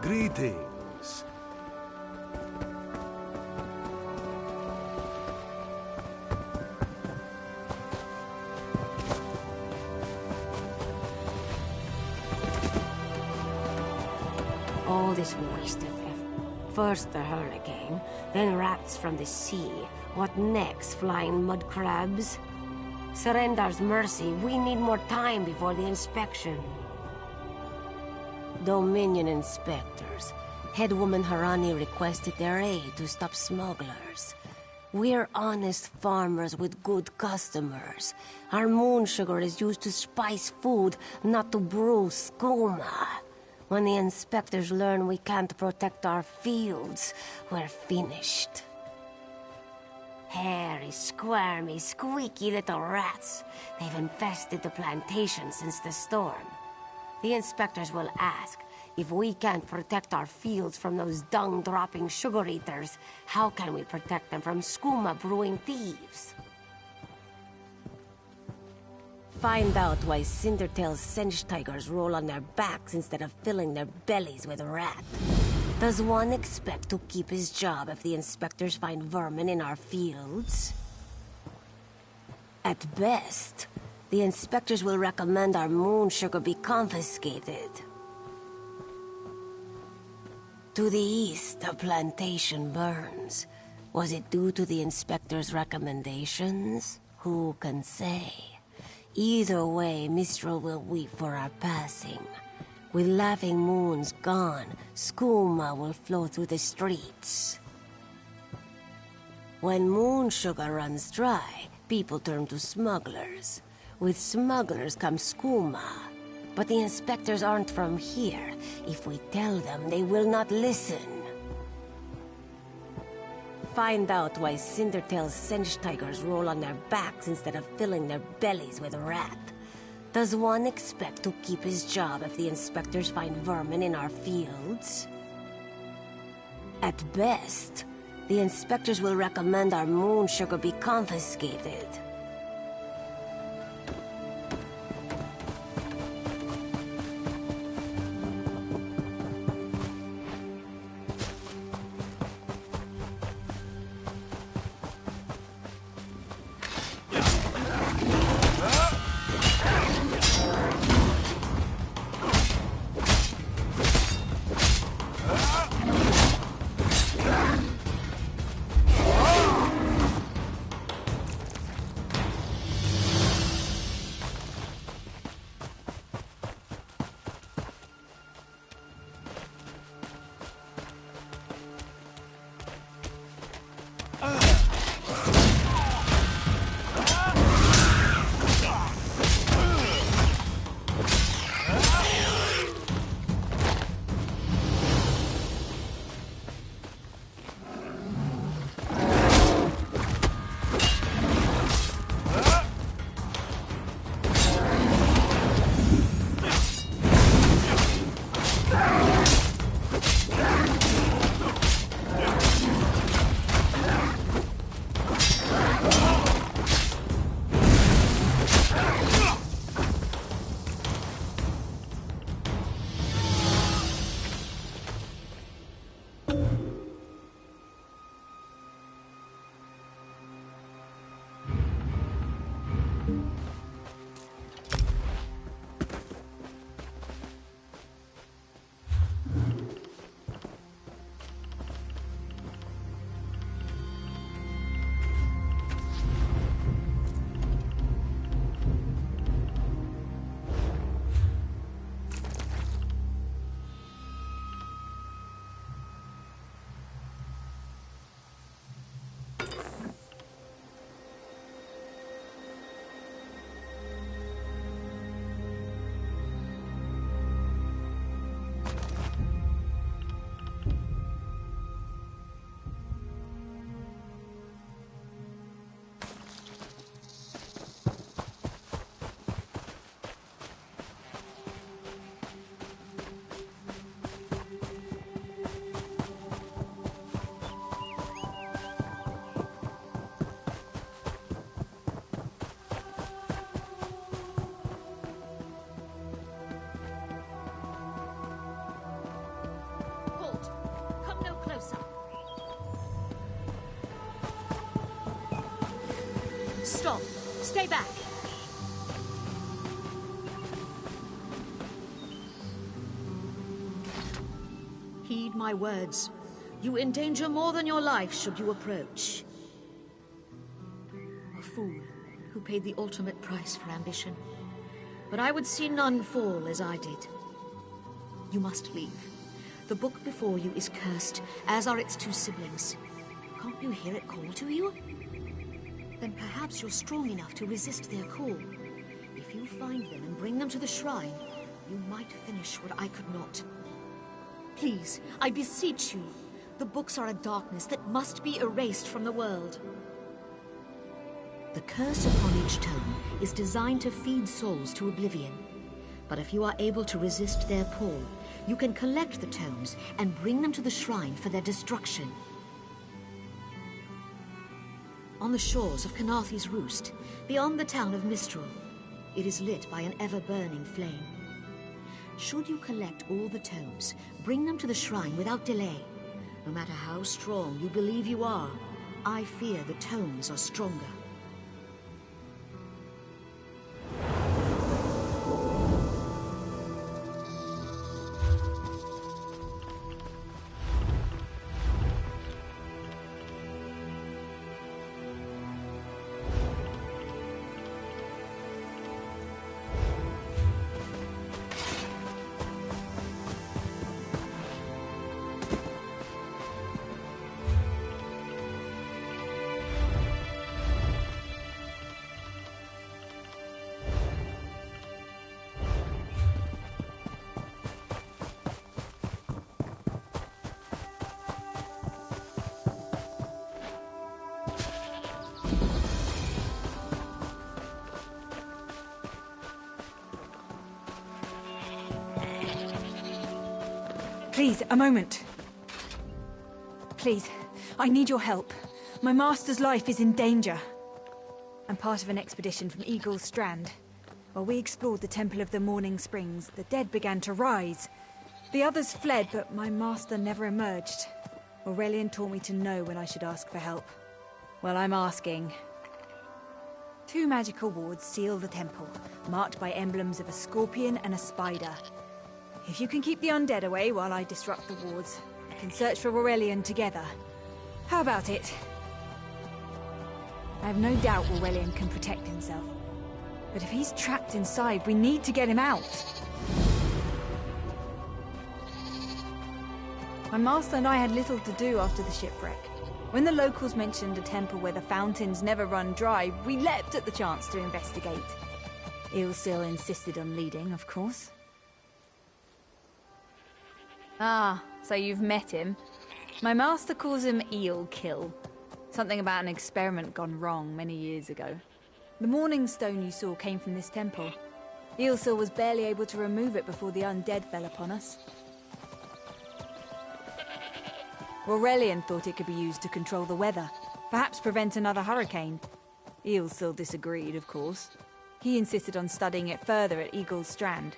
Greetings. All this wasted effort. First the hurricane, then rats from the sea. What next, flying mud crabs? Surrender's mercy, we need more time before the inspection. Dominion inspectors. Headwoman Harani requested their aid to stop smugglers. We're honest farmers with good customers. Our moon sugar is used to spice food, not to brew skooma. When the inspectors learn we can't protect our fields, we're finished. Hairy, squirmy, squeaky little rats. They've infested the plantation since the storm. The inspectors will ask, if we can't protect our fields from those dung-dropping sugar eaters, how can we protect them from skooma-brewing thieves? Find out why Cindertail's Sench tigers roll on their backs instead of filling their bellies with rat. Does one expect to keep his job if the inspectors find vermin in our fields? At best, the inspectors will recommend our moon sugar be confiscated. To the east, the plantation burns. Was it due to the inspector's recommendations? Who can say? Either way, Mistral will weep for our passing. With laughing moons gone, skooma will flow through the streets. When moon sugar runs dry, people turn to smugglers. With smugglers comes skooma. But the inspectors aren't from here. If we tell them, they will not listen. Find out why Cindertail's Sench tigers roll on their backs instead of filling their bellies with rat. Does one expect to keep his job if the inspectors find vermin in our fields? At best, the inspectors will recommend our moon sugar be confiscated. Stop! Stay back! Heed my words. You endanger more than your life should you approach. A fool who paid the ultimate price for ambition. But I would see none fall as I did. You must leave. The book before you is cursed, as are its two siblings. Can't you hear it call to you? Then perhaps you're strong enough to resist their call. If you find them and bring them to the shrine, you might finish what I could not. Please, I beseech you. The books are a darkness that must be erased from the world. The curse upon each tome is designed to feed souls to oblivion. But if you are able to resist their pull, you can collect the tomes and bring them to the shrine for their destruction. On the shores of Canarthi's Roost, beyond the town of Mistral, it is lit by an ever-burning flame. Should you collect all the tomes, bring them to the shrine without delay. No matter how strong you believe you are, I fear the tomes are stronger. Please, a moment. Please, I need your help. My master's life is in danger. I'm part of an expedition from Eagle's Strand. While we explored the Temple of the Morning Springs, the dead began to rise. The others fled, but my master never emerged. Aurelian taught me to know when I should ask for help. Well, I'm asking. 2 magical wards seal the temple, marked by emblems of a scorpion and a spider. If you can keep the undead away while I disrupt the wards, we can search for Aurelian together. How about it? I have no doubt Aurelian can protect himself. But if he's trapped inside, we need to get him out. My master and I had little to do after the shipwreck. When the locals mentioned a temple where the fountains never run dry, we leapt at the chance to investigate. Ilsil insisted on leading, of course. Ah, so you've met him. My master calls him Eel Kill. Something about an experiment gone wrong many years ago. The morning stone you saw came from this temple. Ilsil was barely able to remove it before the undead fell upon us. Aurelian thought it could be used to control the weather, perhaps prevent another hurricane. Ilsil disagreed, of course. He insisted on studying it further at Eagle's Strand.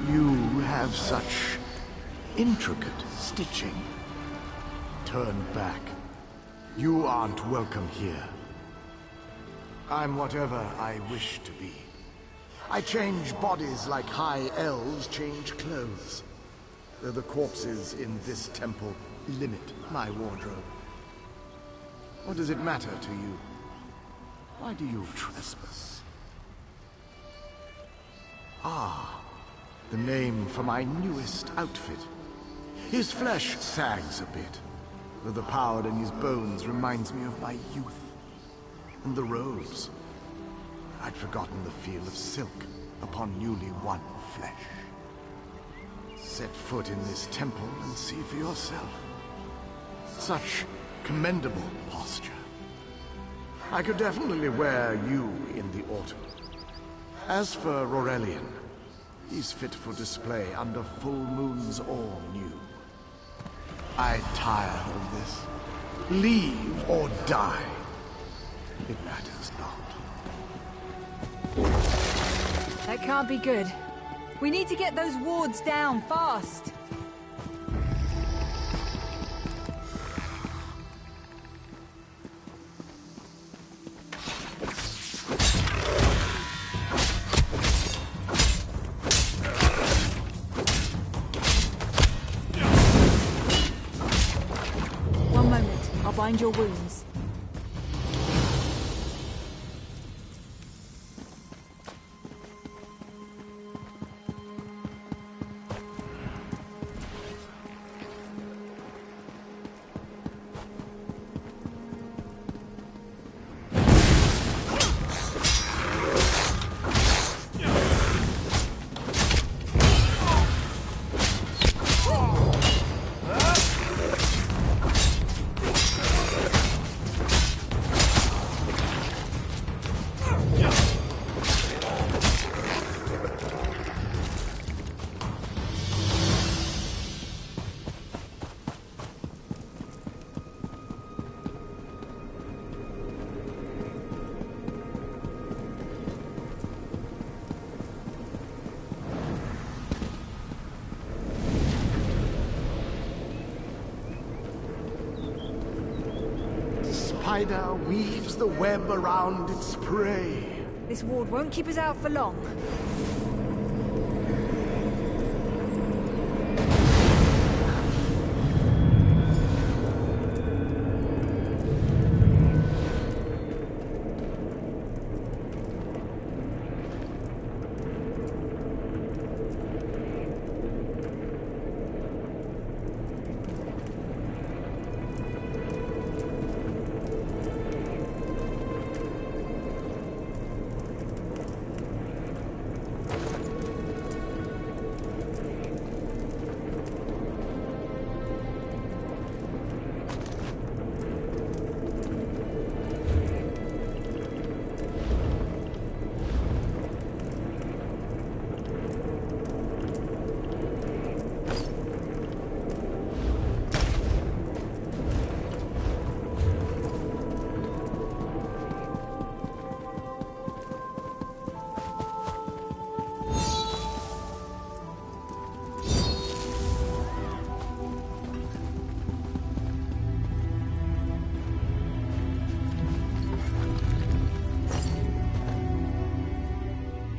You have such intricate stitching. Turn back. You aren't welcome here. I'm whatever I wish to be. I change bodies like high elves change clothes. Though the corpses in this temple limit my wardrobe. What does it matter to you? Why do you trespass? Ah, the name for my newest outfit. His flesh sags a bit, though the power in his bones reminds me of my youth. And the robes. I'd forgotten the feel of silk upon newly won flesh. Set foot in this temple and see for yourself. Such commendable posture. I could definitely wear you in the autumn. As for Aurelian, he's fit for display under full moons all new. I tire of this. Leave or die. It matters not. That can't be good. We need to get those wards down, fast! One moment, I'll bind your wounds. Spider weaves the web around its prey. This ward won't keep us out for long.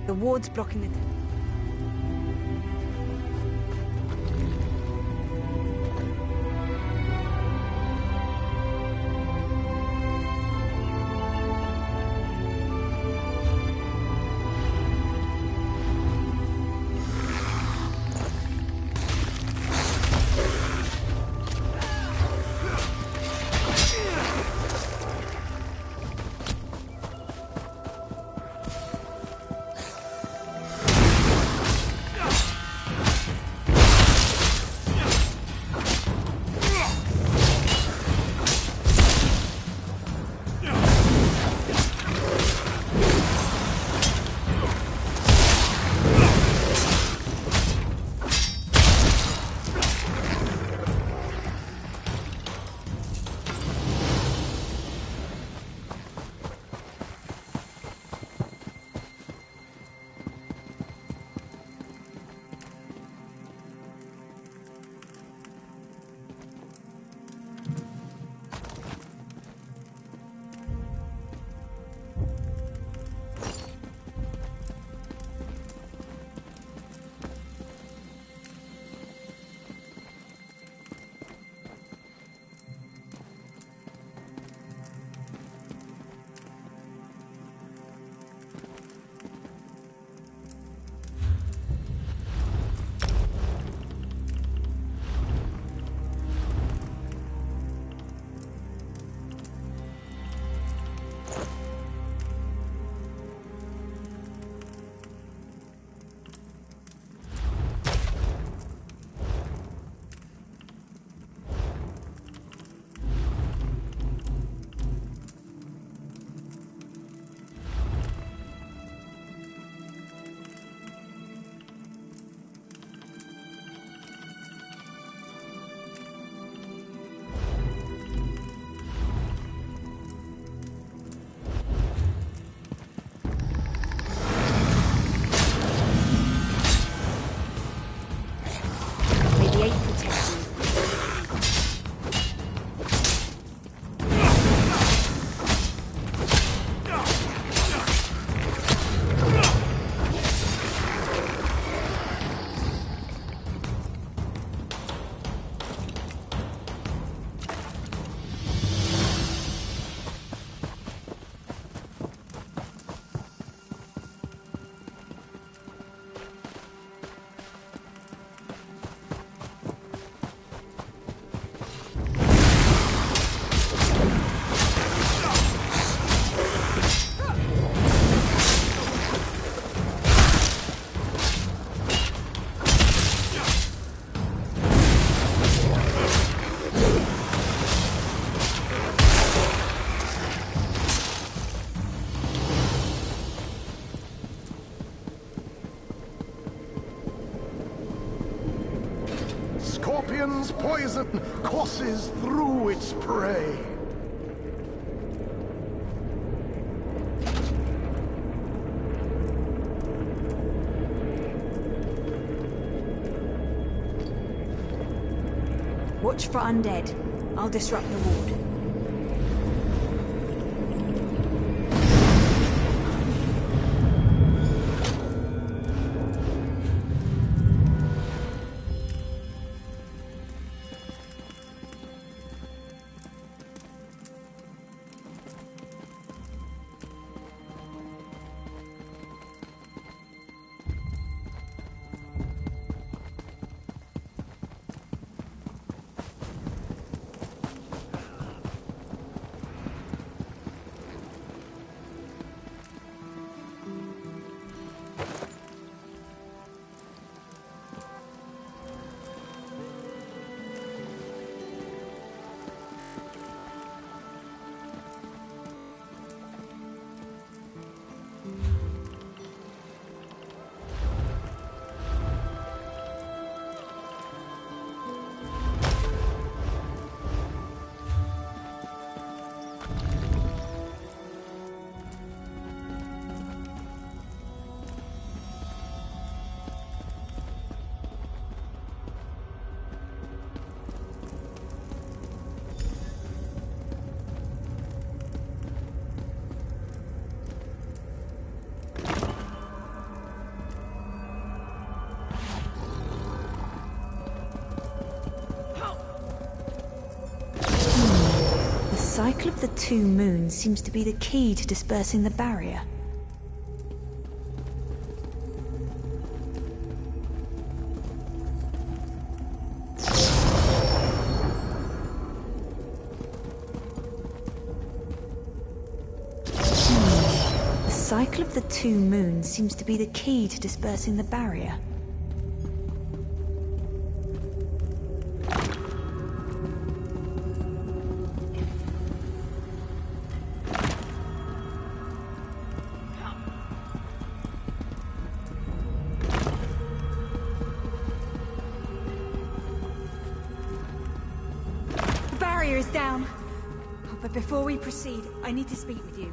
The ward's blocking the... Scorpion's poison courses through its prey. Watch for undead. I'll disrupt the ward. The cycle of the two moons seems to be the key to dispersing the barrier. The cycle of the two moons seems to be the key to dispersing the barrier. Is down. But before we proceed, I need to speak with you.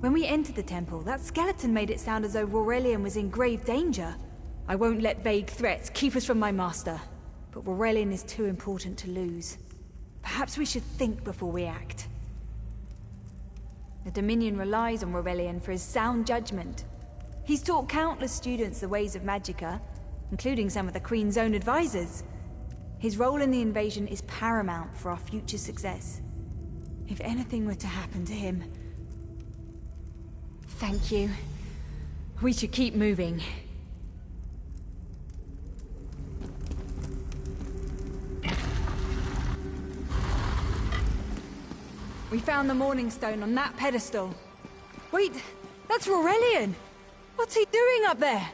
When we entered the temple, that skeleton made it sound as though Aurelian was in grave danger. I won't let vague threats keep us from my master, but Aurelian is too important to lose. Perhaps we should think before we act. The Dominion relies on Aurelian for his sound judgment. He's taught countless students the ways of Magicka, including some of the Queen's own advisors. His role in the invasion is paramount for our future success. If anything were to happen to him... Thank you. We should keep moving. We found the Morning Stone on that pedestal. Wait, that's Aurelian! What's he doing up there?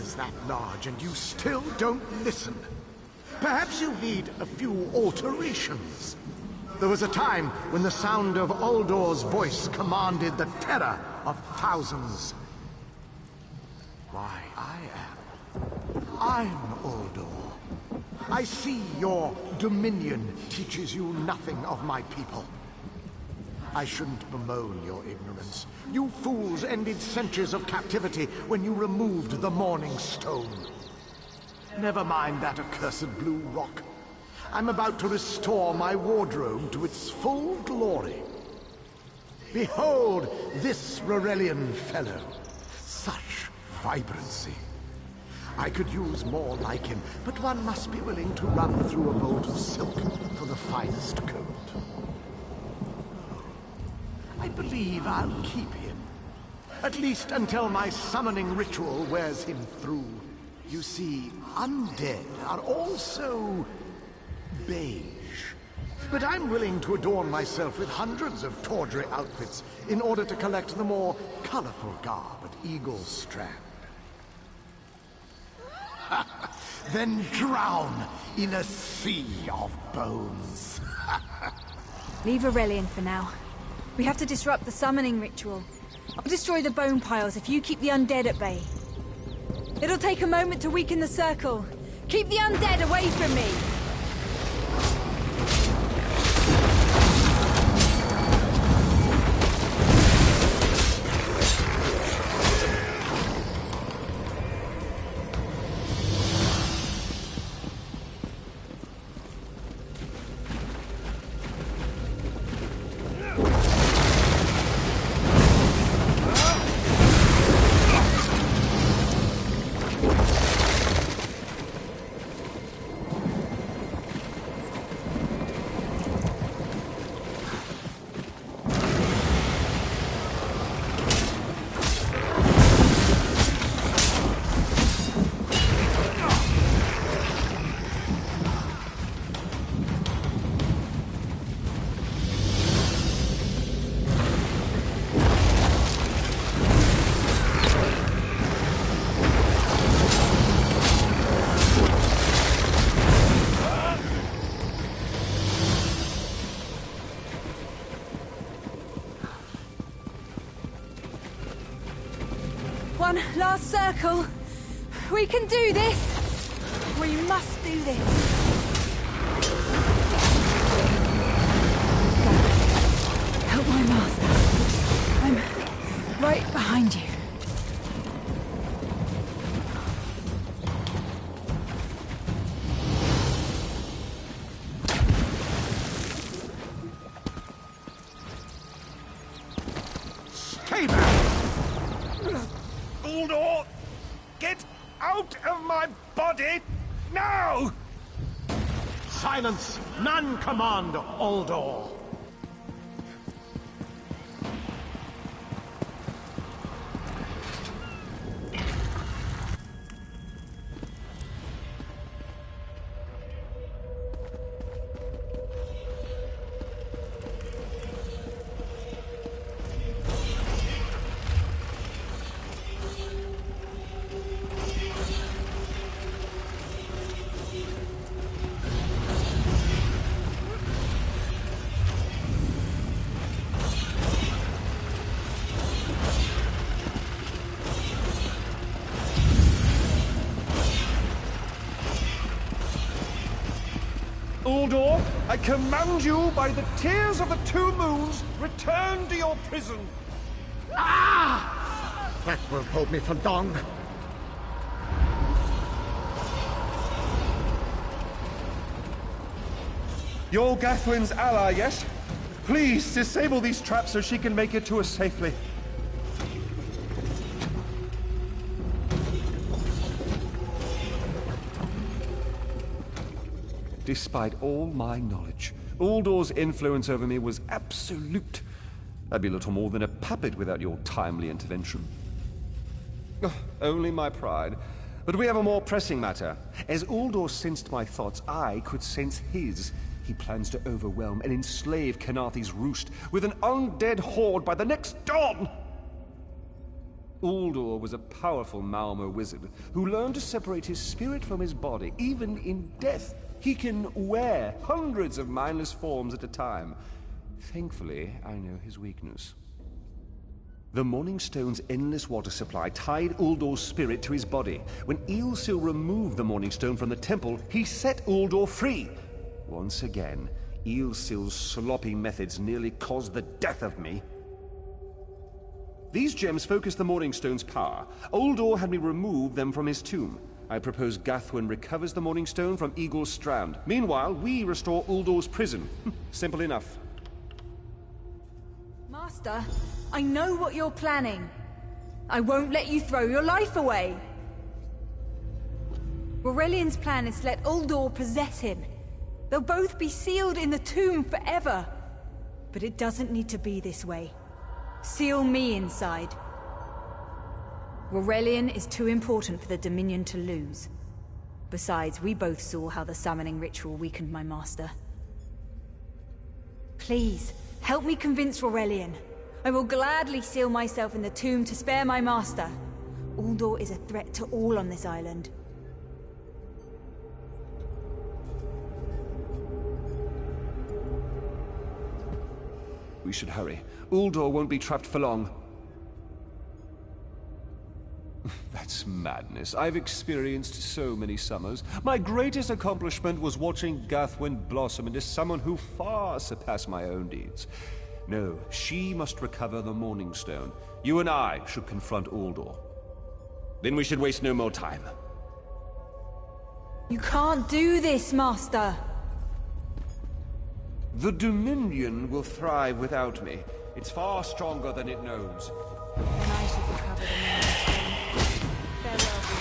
is that large and you still don't listen. Perhaps you need a few alterations. There was a time when the sound of Uldor's voice commanded the terror of thousands. Why, I'm Uldor. I see your dominion teaches you nothing of my people. I shouldn't bemoan your ignorance. You fools ended centuries of captivity when you removed the Morning Stone. Never mind that accursed blue rock. I'm about to restore my wardrobe to its full glory. Behold this Rorelian fellow. Such vibrancy. I could use more like him, but one must be willing to run through a bolt of silk for the finest coat. I believe I'll keep him. At least until my summoning ritual wears him through. You see, undead are also beige. But I'm willing to adorn myself with hundreds of tawdry outfits in order to collect the more colorful garb at Eagle Strand. Then drown in a sea of bones. Leave Aurelian for now. We have to disrupt the summoning ritual. I'll destroy the bone piles if you keep the undead at bay. It'll take a moment to weaken the circle. Keep the undead away from me! One last circle. We can do this. We must do this. Help my master. I'm right behind you. Stay back! Uldor! Get out of my body now! Silence! None command Uldor! Uldor, I command you by the tears of the two moons, return to your prison. Ah! That won't hold me for long. You're Gathwin's ally, yes? Please disable these traps so she can make it to us safely. Despite all my knowledge, Uldor's influence over me was absolute. I'd be little more than a puppet without your timely intervention. Only my pride. But we have a more pressing matter. As Uldor sensed my thoughts, I could sense his. He plans to overwhelm and enslave Kenarthi's roost with an undead horde by the next dawn! Uldor was a powerful Malmo wizard who learned to separate his spirit from his body, even in death. He can wear hundreds of mindless forms at a time. Thankfully, I know his weakness. The Morning Stone's endless water supply tied Uldor's spirit to his body. When Eilsil removed the Morning Stone from the temple, he set Uldor free. Once again, Eilsil's sloppy methods nearly caused the death of me. These gems focus the Morning Stone's power. Uldor had me remove them from his tomb. I propose Gathwin recovers the Morning Stone from Eagle's Strand. Meanwhile, we restore Uldor's prison. Simple enough. Master, I know what you're planning. I won't let you throw your life away. Aurelian's plan is to let Uldor possess him. They'll both be sealed in the tomb forever. But it doesn't need to be this way. Seal me inside. Aurelian is too important for the Dominion to lose. Besides, we both saw how the summoning ritual weakened my master. Please, help me convince Aurelian. I will gladly seal myself in the tomb to spare my master. Uldor is a threat to all on this island. We should hurry. Uldor won't be trapped for long. That's madness. I've experienced so many summers. My greatest accomplishment was watching Gathwin blossom into someone who far surpassed my own deeds. No, she must recover the Morning Stone. You and I should confront Uldor. Then we should waste no more time. You can't do this, Master! The Dominion will thrive without me. It's far stronger than it knows. Then I should recover the Morning Stone. Farewell,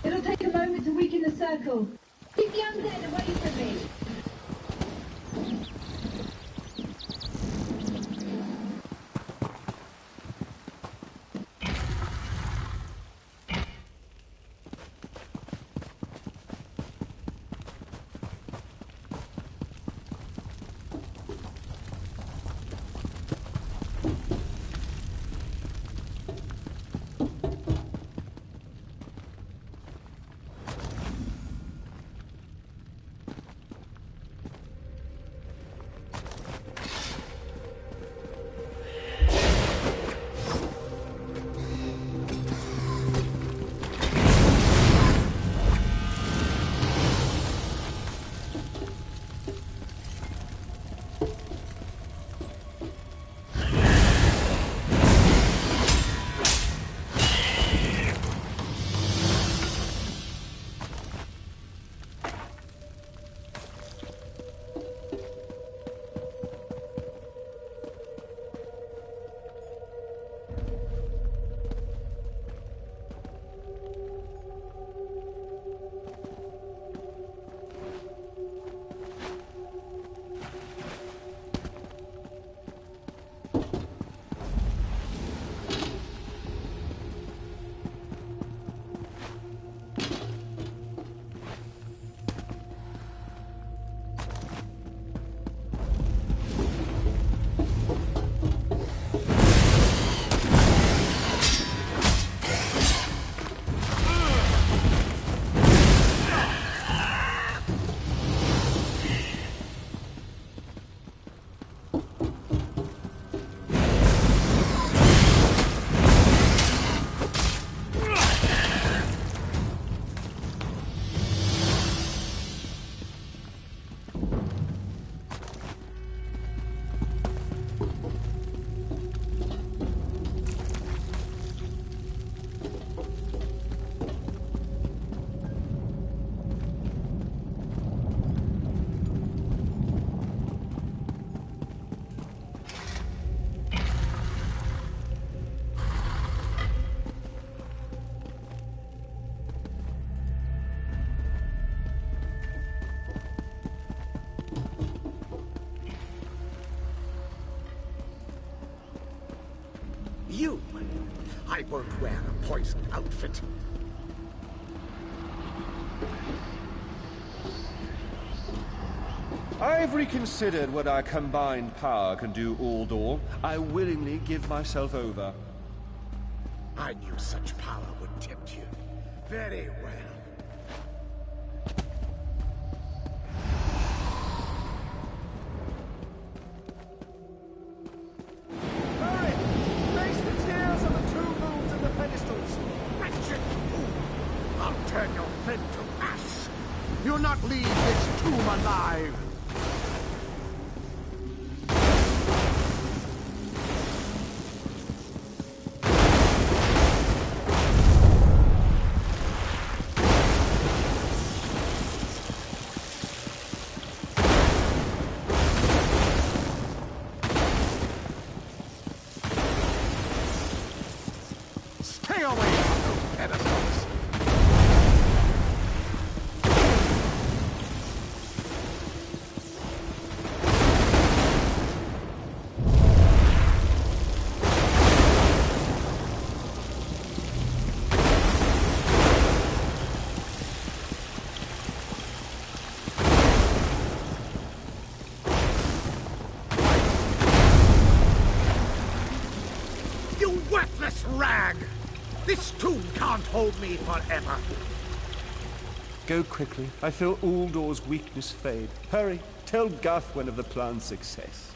It'll take a moment to weaken the circle. Keep the undead away from me. You? I won't wear a poisoned outfit. I've reconsidered what our combined power can do, Aldor. I willingly give myself over. I knew such power would tempt you. Very well. Hurry! Face the tears of the two moons and the pedestals! Wretched fool! I'll turn your friend to ash. You'll not leave this tomb alive. Stay away from those pedestals. You worthless rag! This tomb can't hold me forever. Go quickly. I feel Uldor's weakness fade. Hurry, tell Guthwen of the plan's success.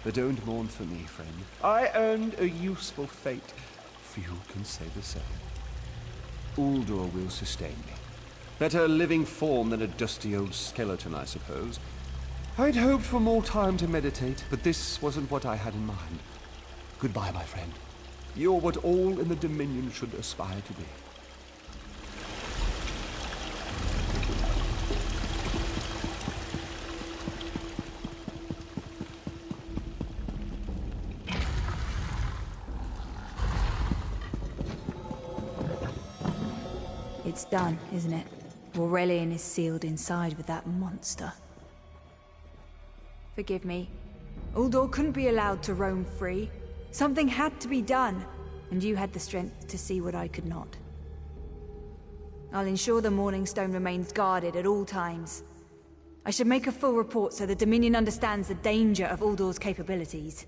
But don't mourn for me, friend. I earned a useful fate. Few can say the same. Uldor will sustain me. Better a living form than a dusty old skeleton, I suppose. I'd hoped for more time to meditate, but this wasn't what I had in mind. Goodbye, my friend. You're what all in the Dominion should aspire to be. It's done, isn't it? Aurelian is sealed inside with that monster. Forgive me. Uldor couldn't be allowed to roam free. Something had to be done, and you had the strength to see what I could not. I'll ensure the Morning Stone remains guarded at all times. I should make a full report so the Dominion understands the danger of Uldor's capabilities.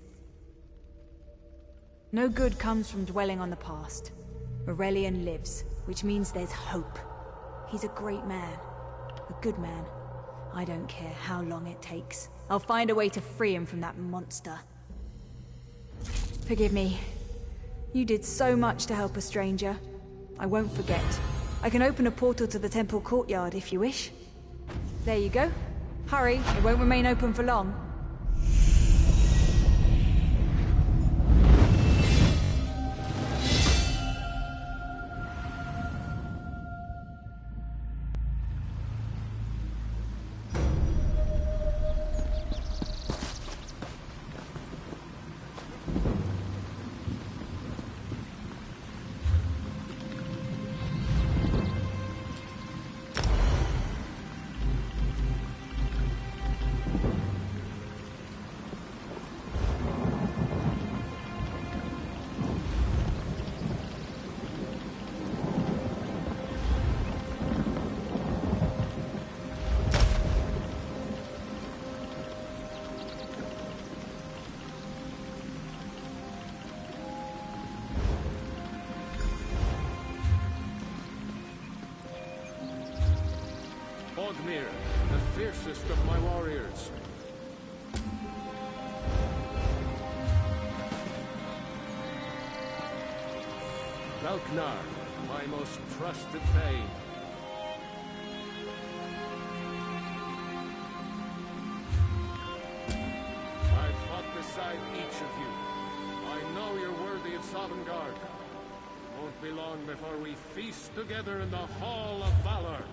No good comes from dwelling on the past. Aurelian lives, which means there's hope. He's a great man. A good man. I don't care how long it takes. I'll find a way to free him from that monster. Forgive me. You did so much to help a stranger. I won't forget. I can open a portal to the temple courtyard if you wish. There you go. Hurry, it won't remain open for long. Ogmir, the fiercest of my warriors. Valknar, my most trusted thane. I've fought beside each of you. I know you're worthy of Sovngarde. Won't be long before we feast together in the Hall of Valor.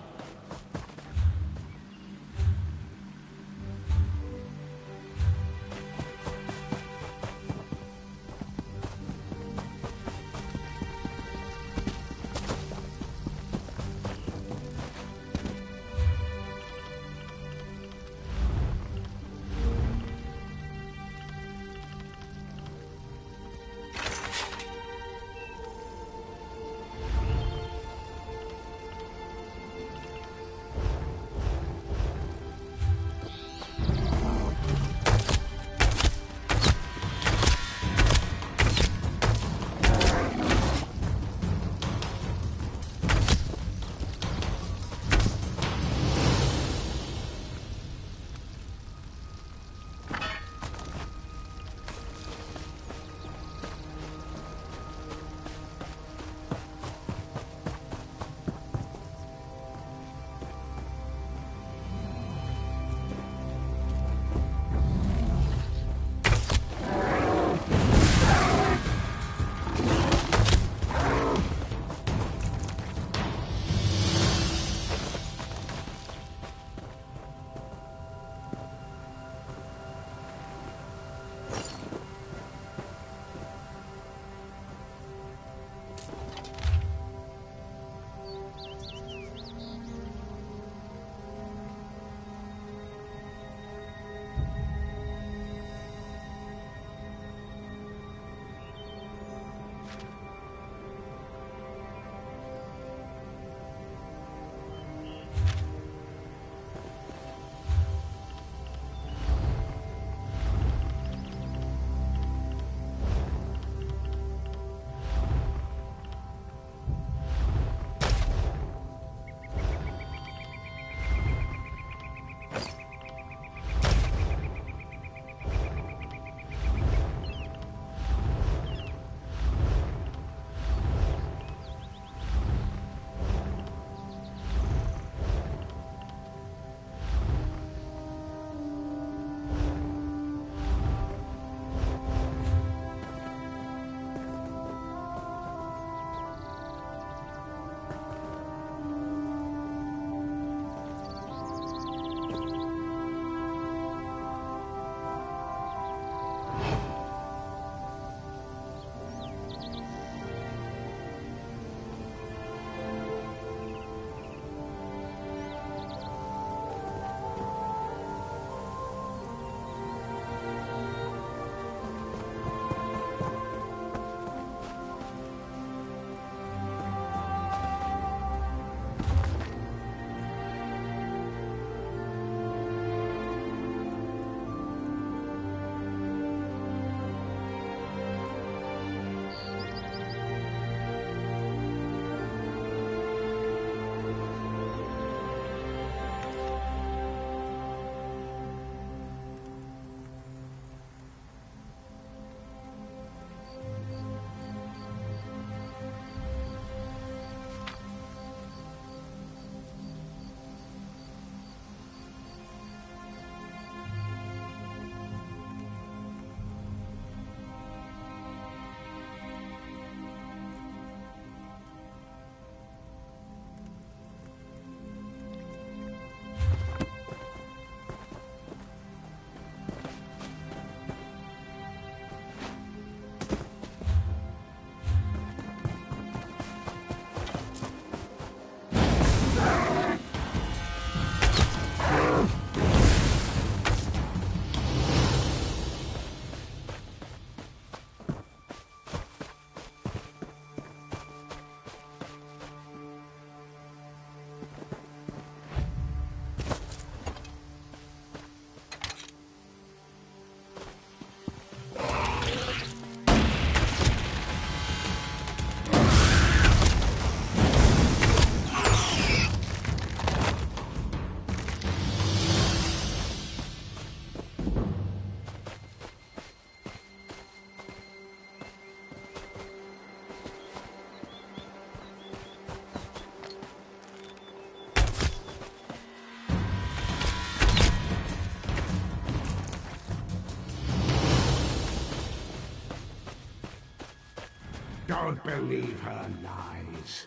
Don't believe her lies.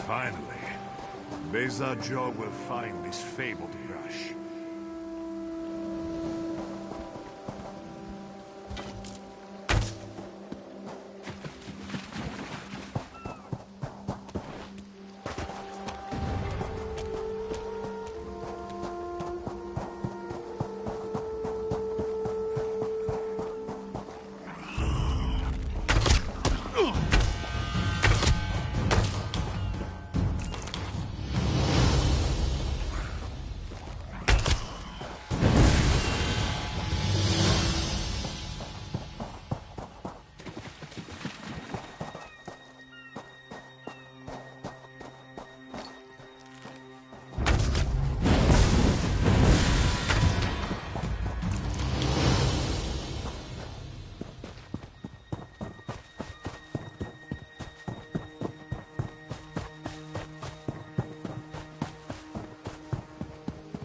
Finally, Beza Joe will find this fabled brush.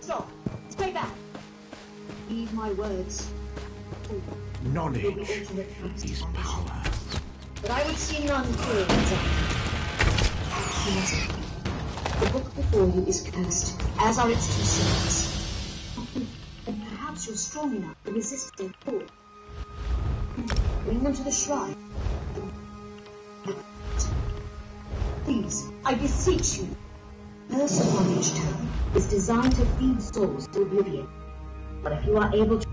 Stop! Stay back! Heed my words. Knowledge is power. But I would see none here, You must leave. The book before you is cursed, as are its two servants. And perhaps you're strong enough to resist their call. Bring them to the shrine. Please, I beseech you. First Knowledge Town is designed to feed souls to oblivion. But if you are able to...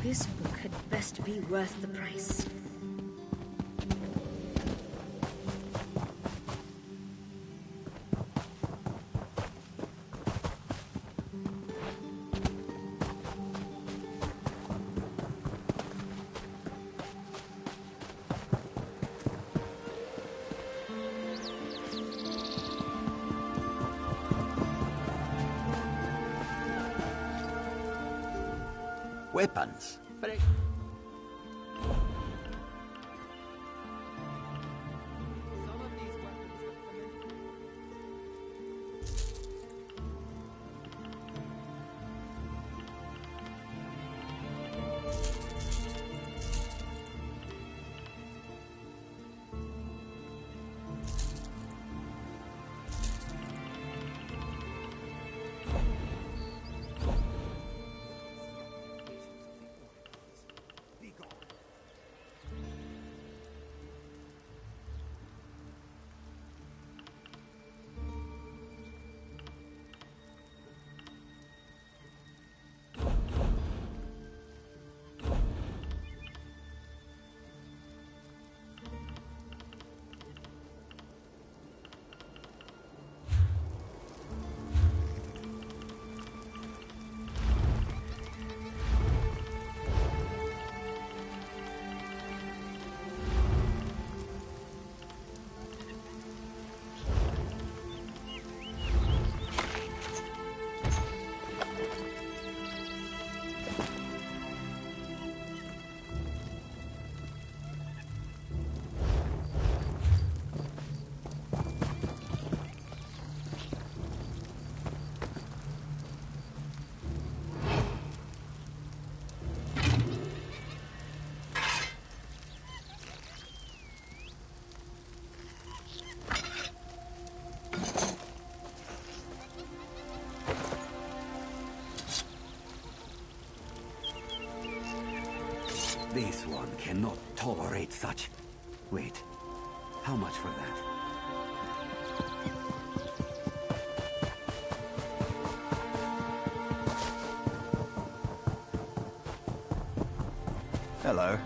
This book had best be worth the price. Weapons? But this one cannot tolerate such... Wait, how much for that? Hello.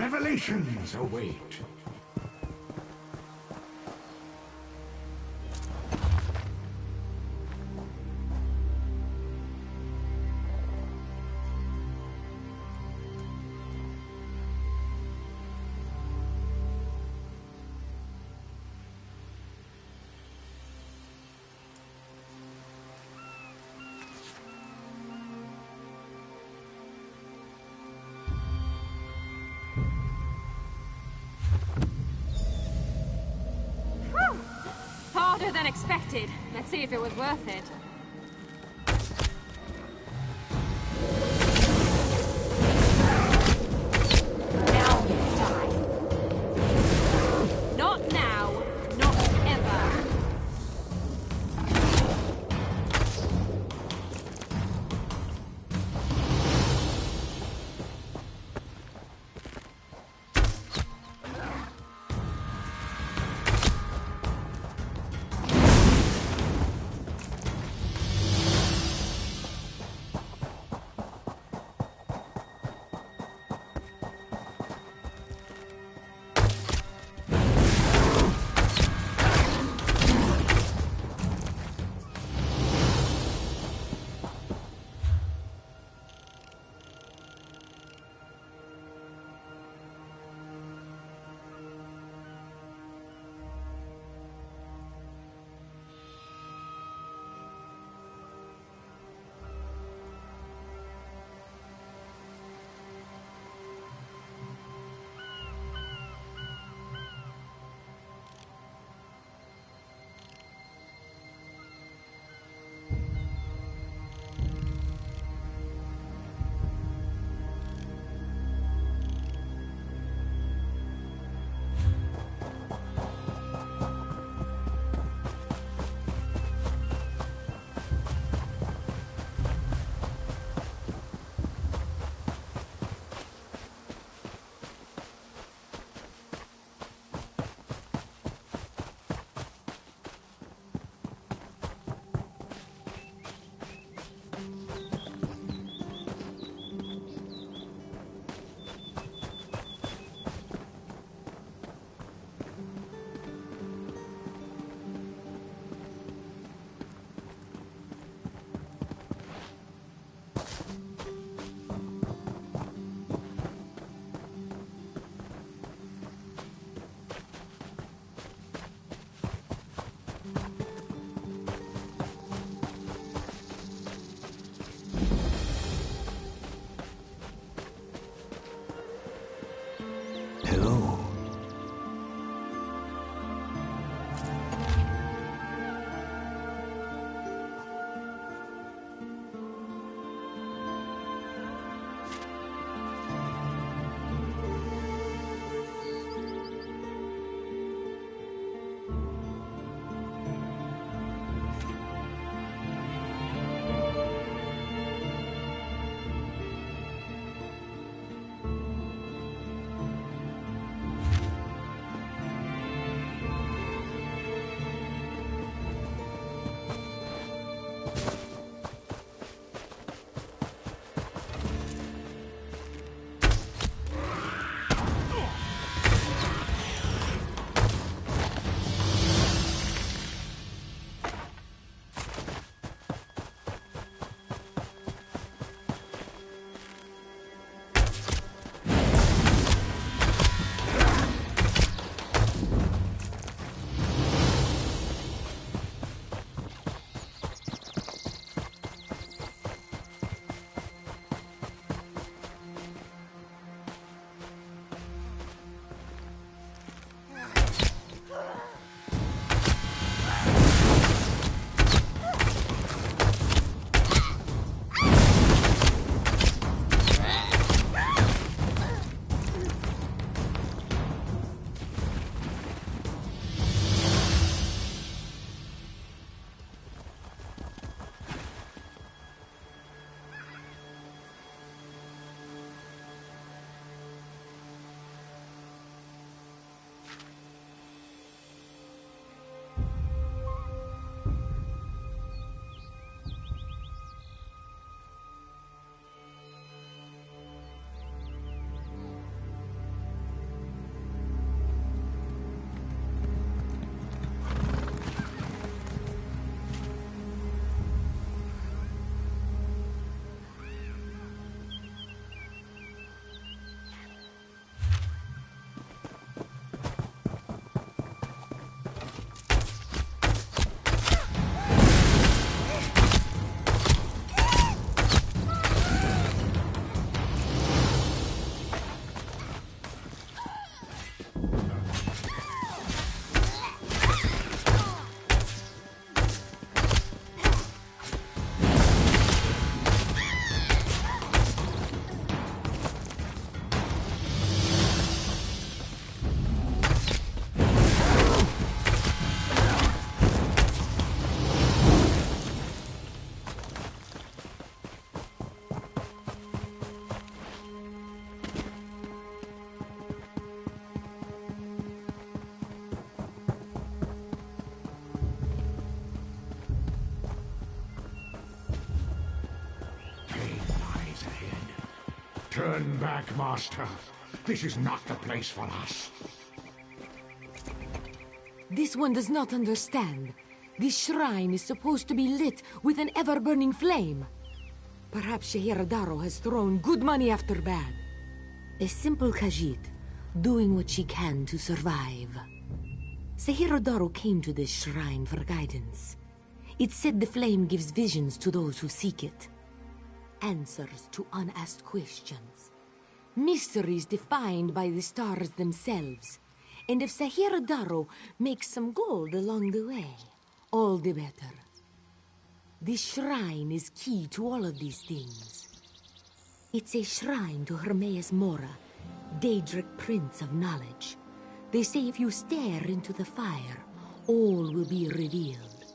Revelations await. Harder than expected. Let's see if it was worth it. Now you die. Not now. Not ever. Turn back, Master. This is not the place for us. This one does not understand. This shrine is supposed to be lit with an ever-burning flame. Perhaps Shehiradaro has thrown good money after bad. A simple Khajiit, doing what she can to survive. Shehiradaro came to this shrine for guidance. It said the flame gives visions to those who seek it. Answers to unasked questions. Mysteries defined by the stars themselves. And if Shehiradaro makes some gold along the way, all the better. This shrine is key to all of these things. It's a shrine to Hermaeus Mora, Daedric Prince of Knowledge. They say if you stare into the fire, all will be revealed.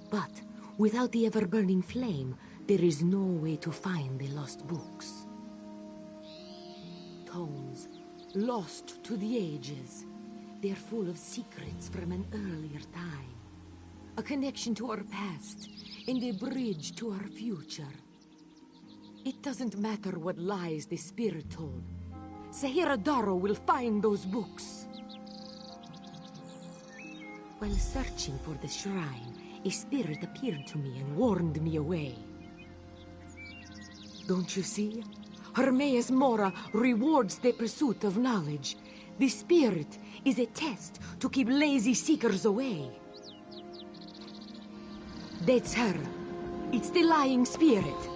But without the ever-burning flame, there is no way to find the lost books. Tomes, lost to the ages. They're full of secrets from an earlier time. A connection to our past, and a bridge to our future. It doesn't matter what lies the spirit told. Shehiradaro will find those books. While searching for the shrine, a spirit appeared to me and warned me away. Don't you see? Hermaeus Mora rewards the pursuit of knowledge. The spirit is a test to keep lazy seekers away. That's her. It's the lying spirit.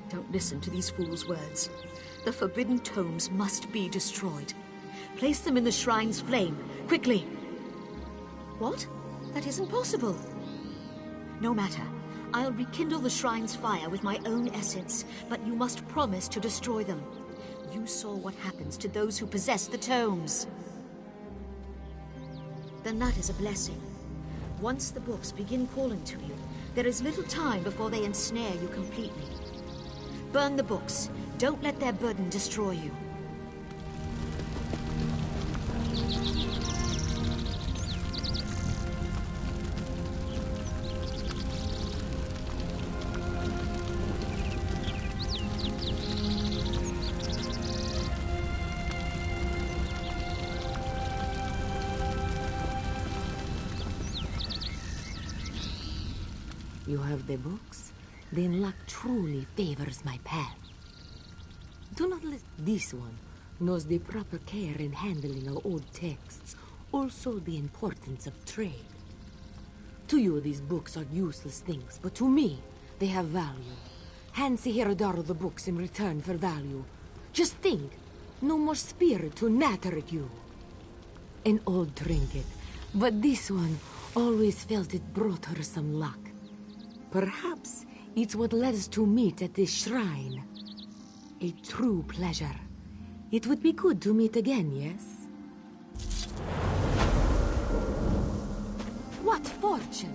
Don't listen to these fools' words. The forbidden tomes must be destroyed. Place them in the shrine's flame, quickly. What? That isn't possible. No matter. I'll rekindle the shrine's fire with my own essence, but you must promise to destroy them. You saw what happens to those who possess the tomes. Then that is a blessing. Once the books begin calling to you, there is little time before they ensnare you completely. Burn the books. Don't let their burden destroy you. You have the books? Then luck truly favors my path. Do not let this one knows the proper care in handling of old texts, also the importance of trade. To you, these books are useless things, but to me, they have value. Hand Shehiradaro the books in return for value. Just think, no more spirit to natter at you. An old trinket, but this one always felt it brought her some luck. Perhaps it's what led us to meet at this shrine. A true pleasure. It would be good to meet again, yes? What fortune!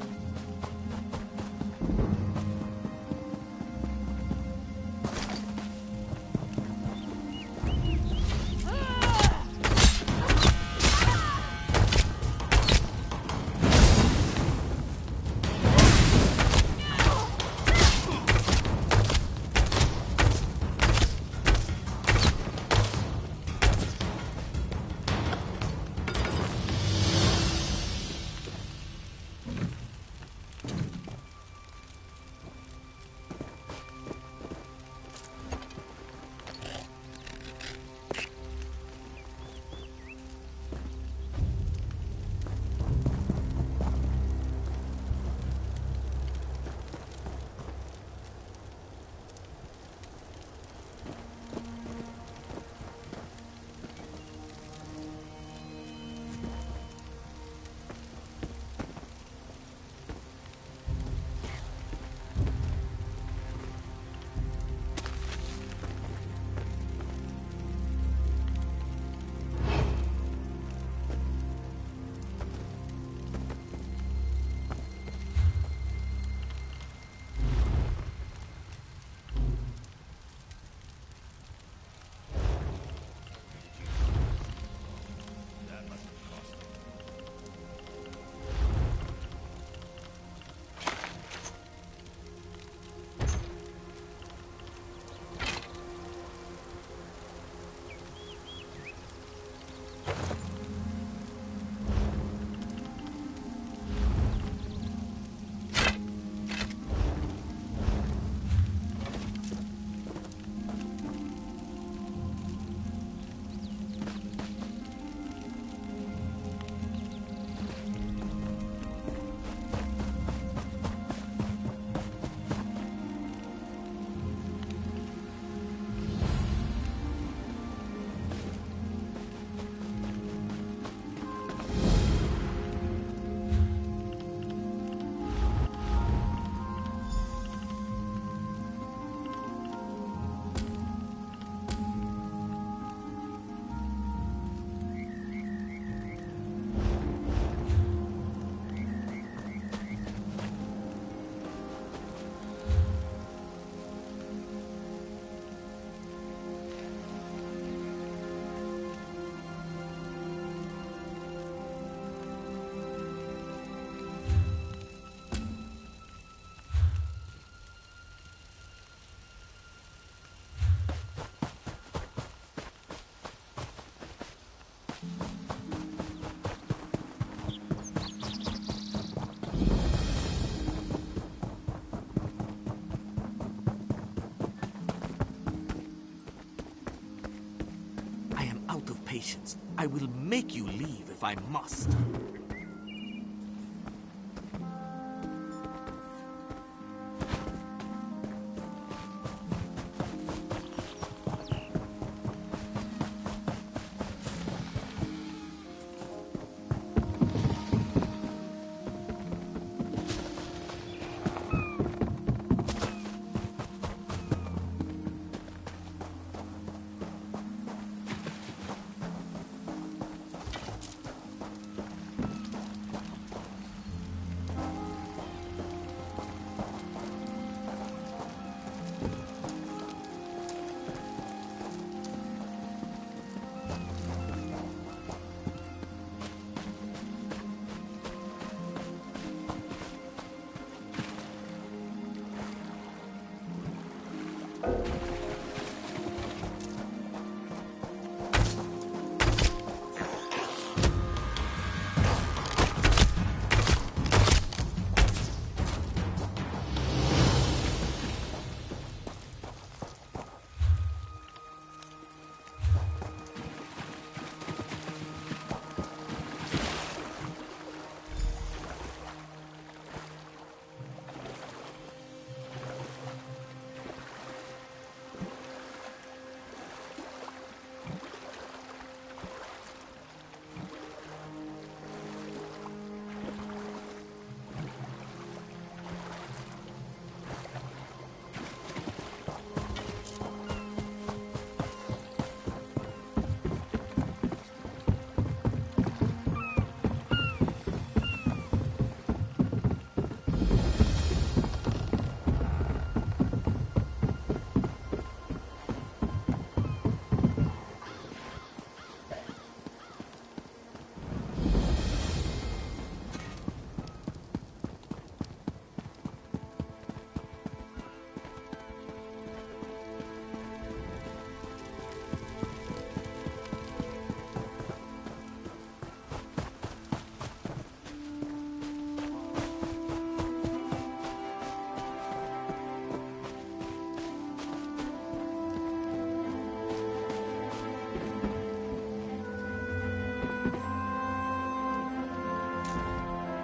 patience. I will make you leave if I must.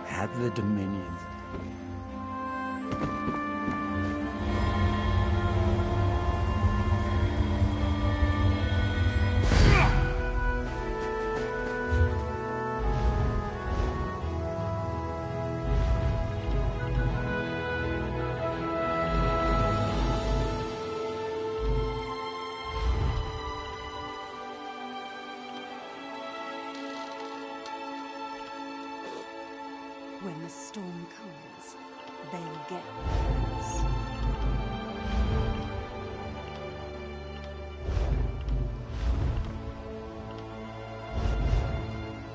Have the Dominion. When the storm comes, they'll get theirs.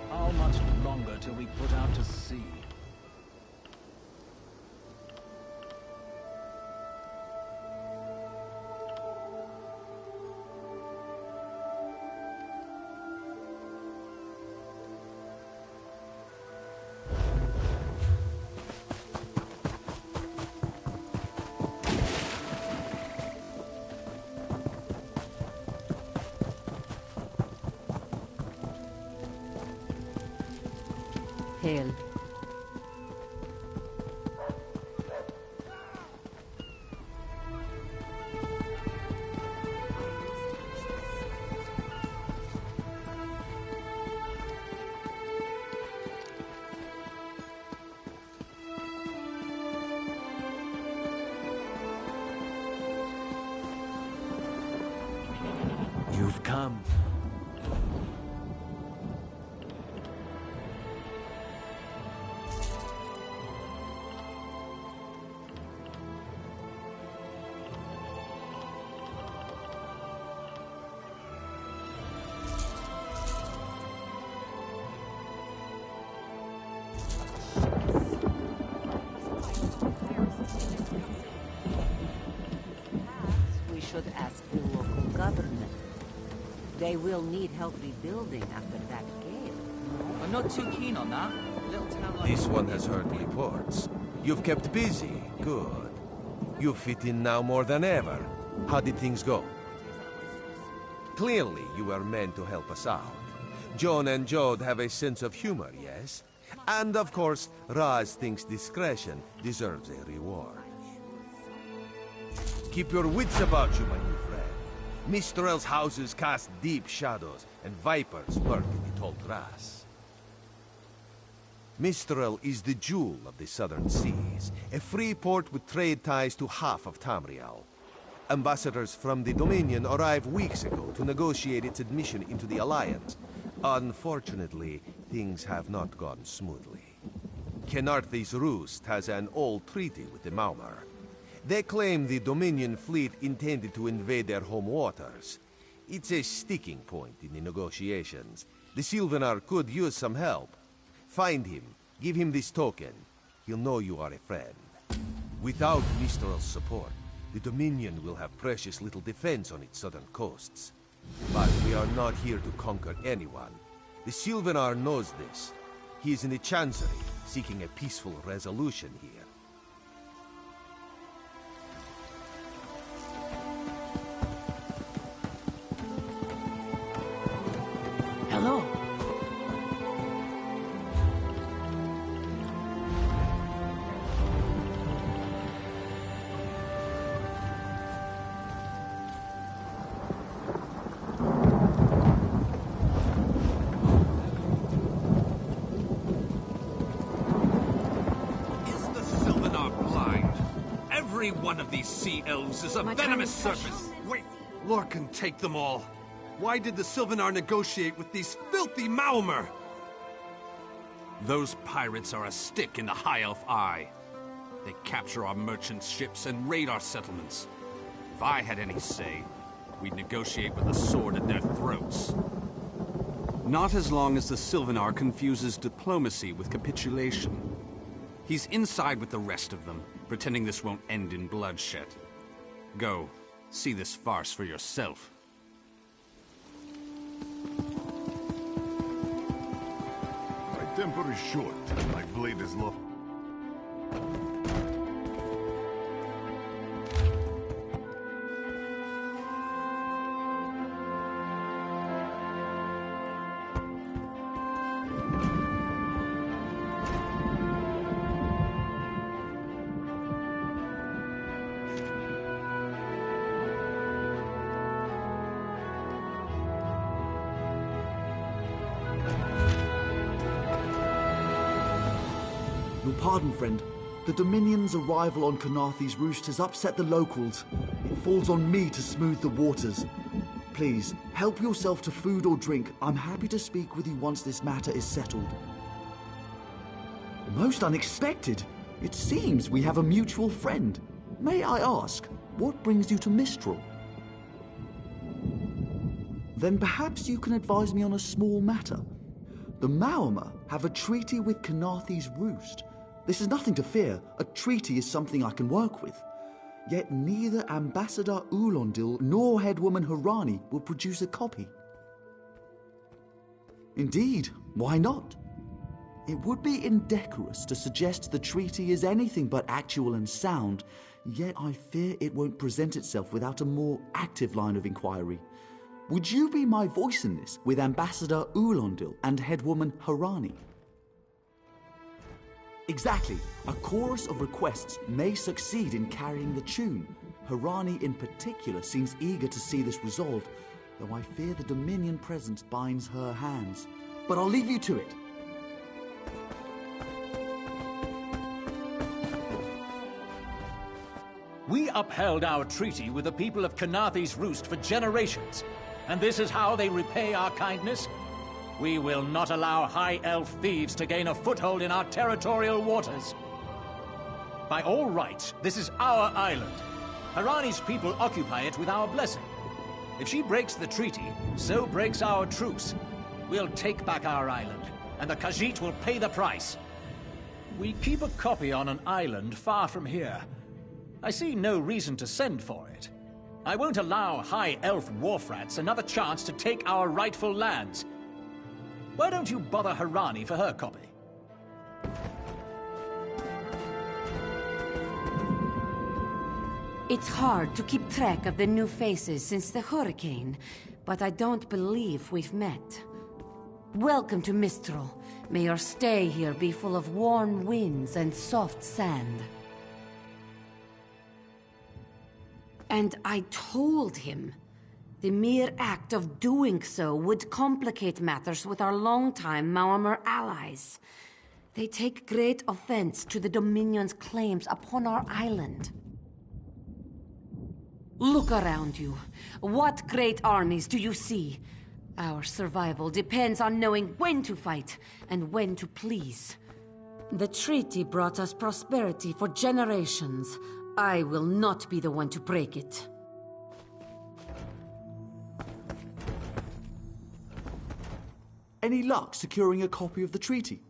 How much longer till we put out to sea? Hail. You've come. We should ask the local government. They will need help rebuilding after that gale. I'm not too keen on that. Little town like This one has heard reports. You've kept busy. Good. You fit in now more than ever. How did things go? Clearly, you were meant to help us out. Joan and Jode have a sense of humor, yes? And of course, Raz thinks discretion deserves a reward. Keep your wits about you, my new friend. Mistral's houses cast deep shadows, and vipers lurk in the tall grass. Mistral is the jewel of the southern seas, a free port with trade ties to half of Tamriel. Ambassadors from the Dominion arrived weeks ago to negotiate its admission into the Alliance. Unfortunately, things have not gone smoothly. Kenarthi's Roost has an old treaty with the Maumar. They claim the Dominion fleet intended to invade their home waters. It's a sticking point in the negotiations. The Sylvanar could use some help. Find him, give him this token. He'll know you are a friend. Without Mistral's support, the Dominion will have precious little defense on its southern coasts. But we are not here to conquer anyone. The Sylvanar knows this. He is in the Chancery, seeking a peaceful resolution here. Hello. Every one of these sea elves is a venomous serpent. Wait, Lorcan, take them all. Why did the Sylvanar negotiate with these filthy Maumar? Those pirates are a stick in the High Elf eye. They capture our merchant ships and raid our settlements. If I had any say, we'd negotiate with a sword at their throats. Not as long as the Sylvanar confuses diplomacy with capitulation. He's inside with the rest of them, pretending this won't end in bloodshed. Go, see this farce for yourself. My temper is short, my blade is long. Your pardon, friend. The Dominion's arrival on Kenarthi's Roost has upset the locals. It falls on me to smooth the waters. Please, help yourself to food or drink. I'm happy to speak with you once this matter is settled. Most unexpected. It seems we have a mutual friend. May I ask, what brings you to Mistral? Then perhaps you can advise me on a small matter. The Maumar have a treaty with Kenarthi's Roost. This is nothing to fear. A treaty is something I can work with. Yet neither Ambassador Ulondil nor Headwoman Harani will produce a copy. Indeed, why not? It would be indecorous to suggest the treaty is anything but actual and sound, yet I fear it won't present itself without a more active line of inquiry. Would you be my voice in this with Ambassador Ulondil and Headwoman Harani? Exactly. A chorus of requests may succeed in carrying the tune. Harani in particular seems eager to see this resolved, though I fear the Dominion presence binds her hands. But I'll leave you to it. We upheld our treaty with the people of Kenarthi's Roost for generations, and this is how they repay our kindness? We will not allow High Elf thieves to gain a foothold in our territorial waters. By all rights, this is our island. Harani's people occupy it with our blessing. If she breaks the treaty, so breaks our truce. We'll take back our island, and the Khajiit will pay the price. We keep a copy on an island far from here. I see no reason to send for it. I won't allow High Elf wharf-rats another chance to take our rightful lands. Why don't you bother Harani for her copy? It's hard to keep track of the new faces since the hurricane, but I don't believe we've met. Welcome to Mistral. May your stay here be full of warm winds and soft sand. And I told him the mere act of doing so would complicate matters with our longtime Maormer allies. They take great offense to the Dominion's claims upon our island. Look around you. What great armies do you see? Our survival depends on knowing when to fight and when to please. The treaty brought us prosperity for generations. I will not be the one to break it. Any luck securing a copy of the treaty?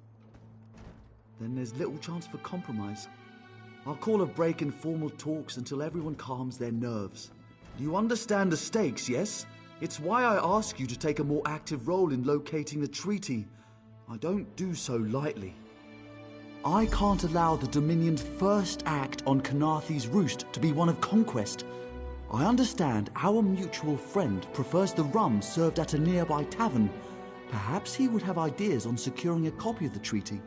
Then there's little chance for compromise. I'll call a break in formal talks until everyone calms their nerves. You understand the stakes, yes? It's why I ask you to take a more active role in locating the treaty. I don't do so lightly. I can't allow the Dominion's first act on Kanathe's Roost to be one of conquest. I understand our mutual friend prefers the rum served at a nearby tavern. Perhaps he would have ideas on securing a copy of the treaty.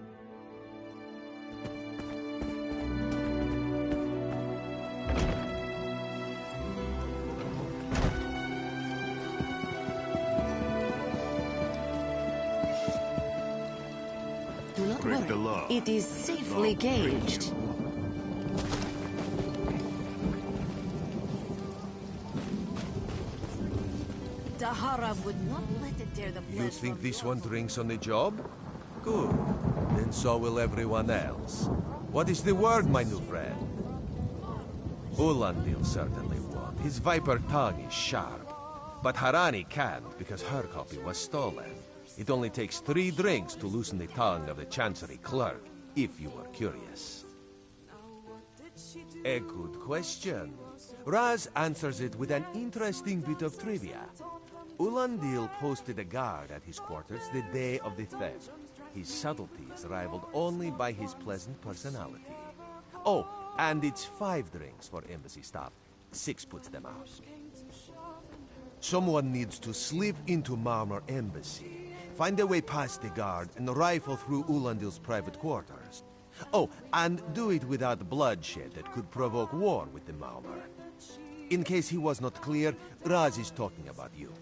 Do not worry. It is safely gauged. Dahara would not let it tear the You think this one drinks on the job? Good. Then so will everyone else. What is the word, my new friend? Ulandil certainly won't. His viper tongue is sharp. But Harani can't because her copy was stolen. It only takes 3 drinks to loosen the tongue of the Chancery clerk, if you were curious. A good question. Raz answers it with an interesting bit of trivia. Ulandil posted a guard at his quarters the day of the theft. His subtlety is rivaled only by his pleasant personality. Oh, and it's 5 drinks for embassy staff. 6 puts them out. Someone needs to slip into Maormer Embassy, find a way past the guard, and rifle through Ulandil's private quarters. Oh, and do it without bloodshed that could provoke war with the Maormer. In case he was not clear, Raz is talking about you.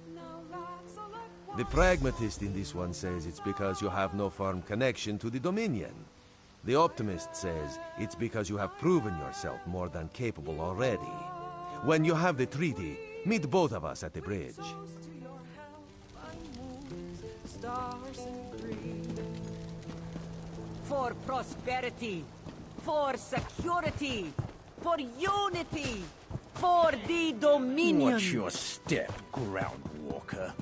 The pragmatist in this one says it's because you have no firm connection to the Dominion. The optimist says it's because you have proven yourself more than capable already. When you have the treaty, meet both of us at the bridge. For prosperity, for security, for unity, for the Dominion. Watch your step, ground walker.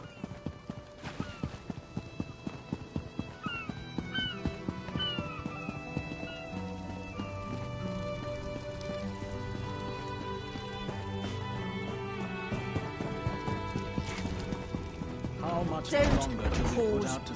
How much longer do we put out to...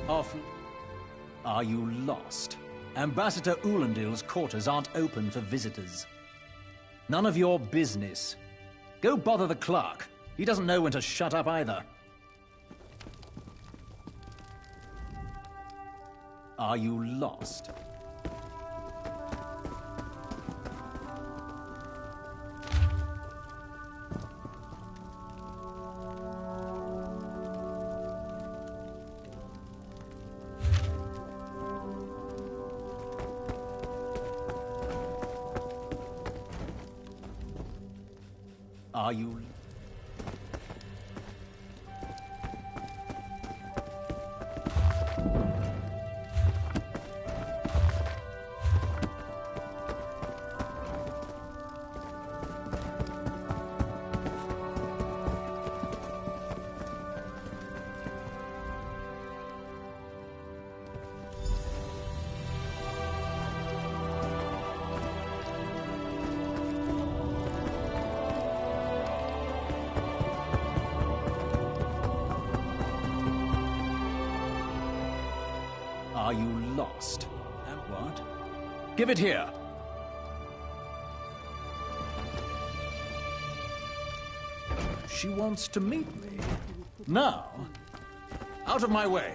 Often. Are you lost? Ambassador Ulandil's quarters aren't open for visitors. None of your business. Go bother the clerk. He doesn't know when to shut up either. Are you lost? Are you... lost. And what? Give it here. She wants to meet me. Now, out of my way.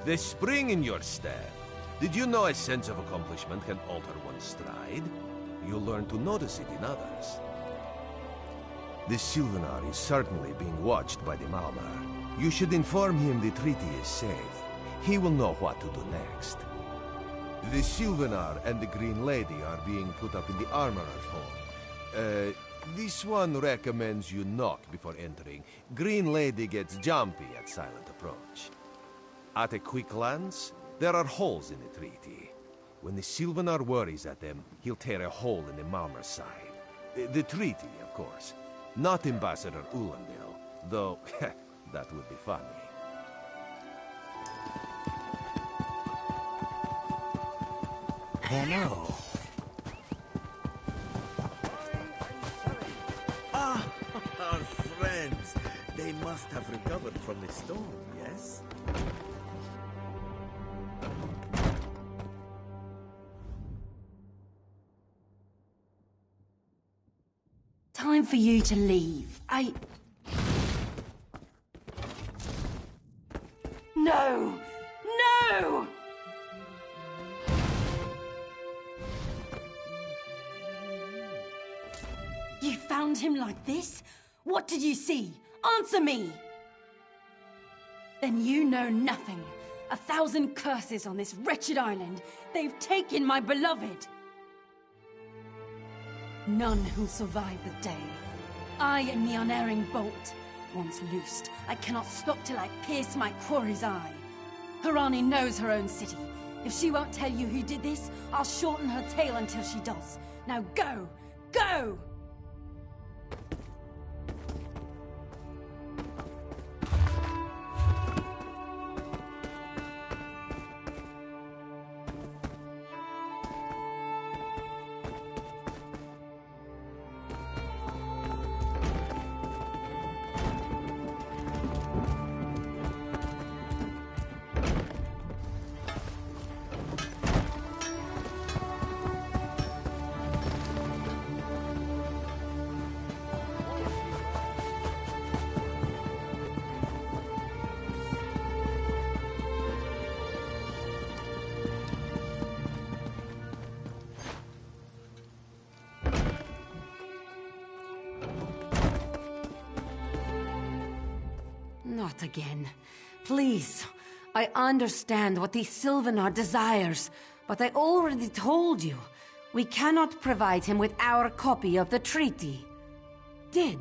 The spring in your step. Did you know a sense of accomplishment can alter one's stride? You'll learn to notice it in others. The Sylvanar is certainly being watched by the Malmar. You should inform him the treaty is safe. He will know what to do next. The Sylvanar and the Green Lady are being put up in the Armorer's home. This one recommends you knock before entering. Green Lady gets jumpy at silent approach. At a quick glance, there are holes in the treaty. When the Sylvanar worries at them, he'll tear a hole in the Malmar's side. The treaty, of course. Not Ambassador Ulandil, though that would be funny. Hello. Ah, our friends. They must have recovered from the storm, yes? Time for you to leave. No! No! You found him like this? What did you see? Answer me! Then you know nothing. 1,000 curses on this wretched island. They've taken my beloved. None who'll survive the day. I am the unerring bolt. Once loosed, I cannot stop till I pierce my quarry's eye. Harani knows her own city. If she won't tell you who did this, I'll shorten her tale until she does. Now go! Go! Not again. Please. I understand what the Sylvanar desires, but I already told you. We cannot provide him with our copy of the treaty. Dead?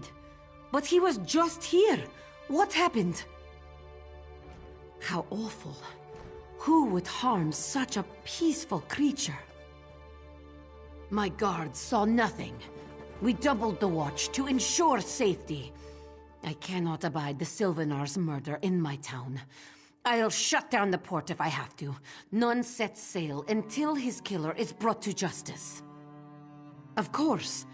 But he was just here. What happened? How awful. Who would harm such a peaceful creature? My guards saw nothing. We doubled the watch to ensure safety. I cannot abide the Sylvanar's murder in my town. I'll shut down the port if I have to. None sets sail until his killer is brought to justice. Of course,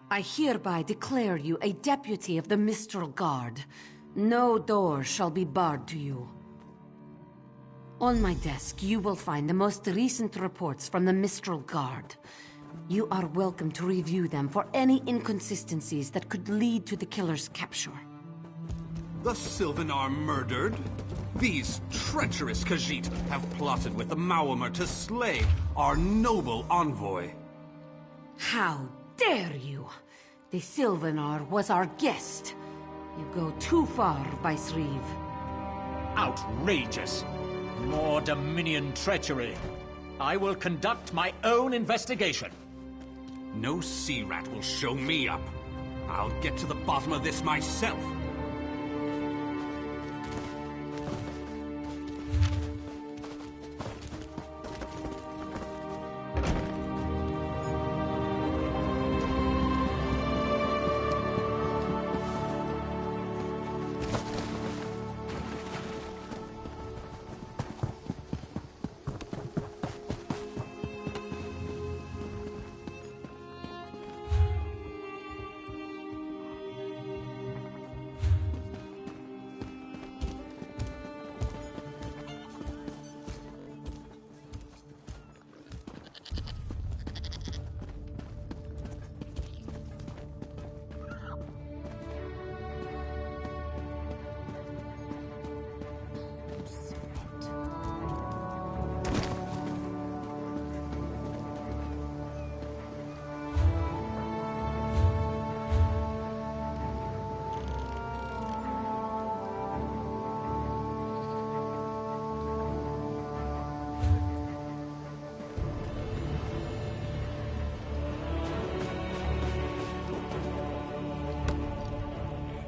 I hereby declare you a deputy of the Mistral Guard. No door shall be barred to you. On my desk, you will find the most recent reports from the Mistral Guard. You are welcome to review them for any inconsistencies that could lead to the killer's capture. The Sylvanar murdered? These treacherous Khajiit have plotted with the Maormer to slay our noble envoy. How dare you! The Sylvanar was our guest. You go too far, Vicereeve. Outrageous! More Dominion treachery. I will conduct my own investigation. No sea rat will show me up. I'll get to the bottom of this myself.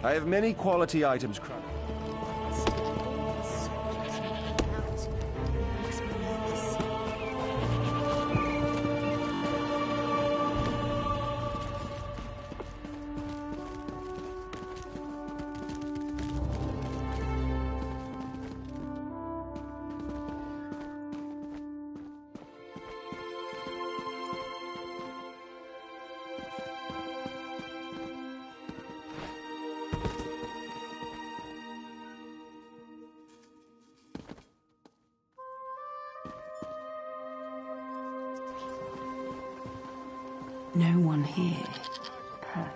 I have many quality items crafted. No one here. Perfect.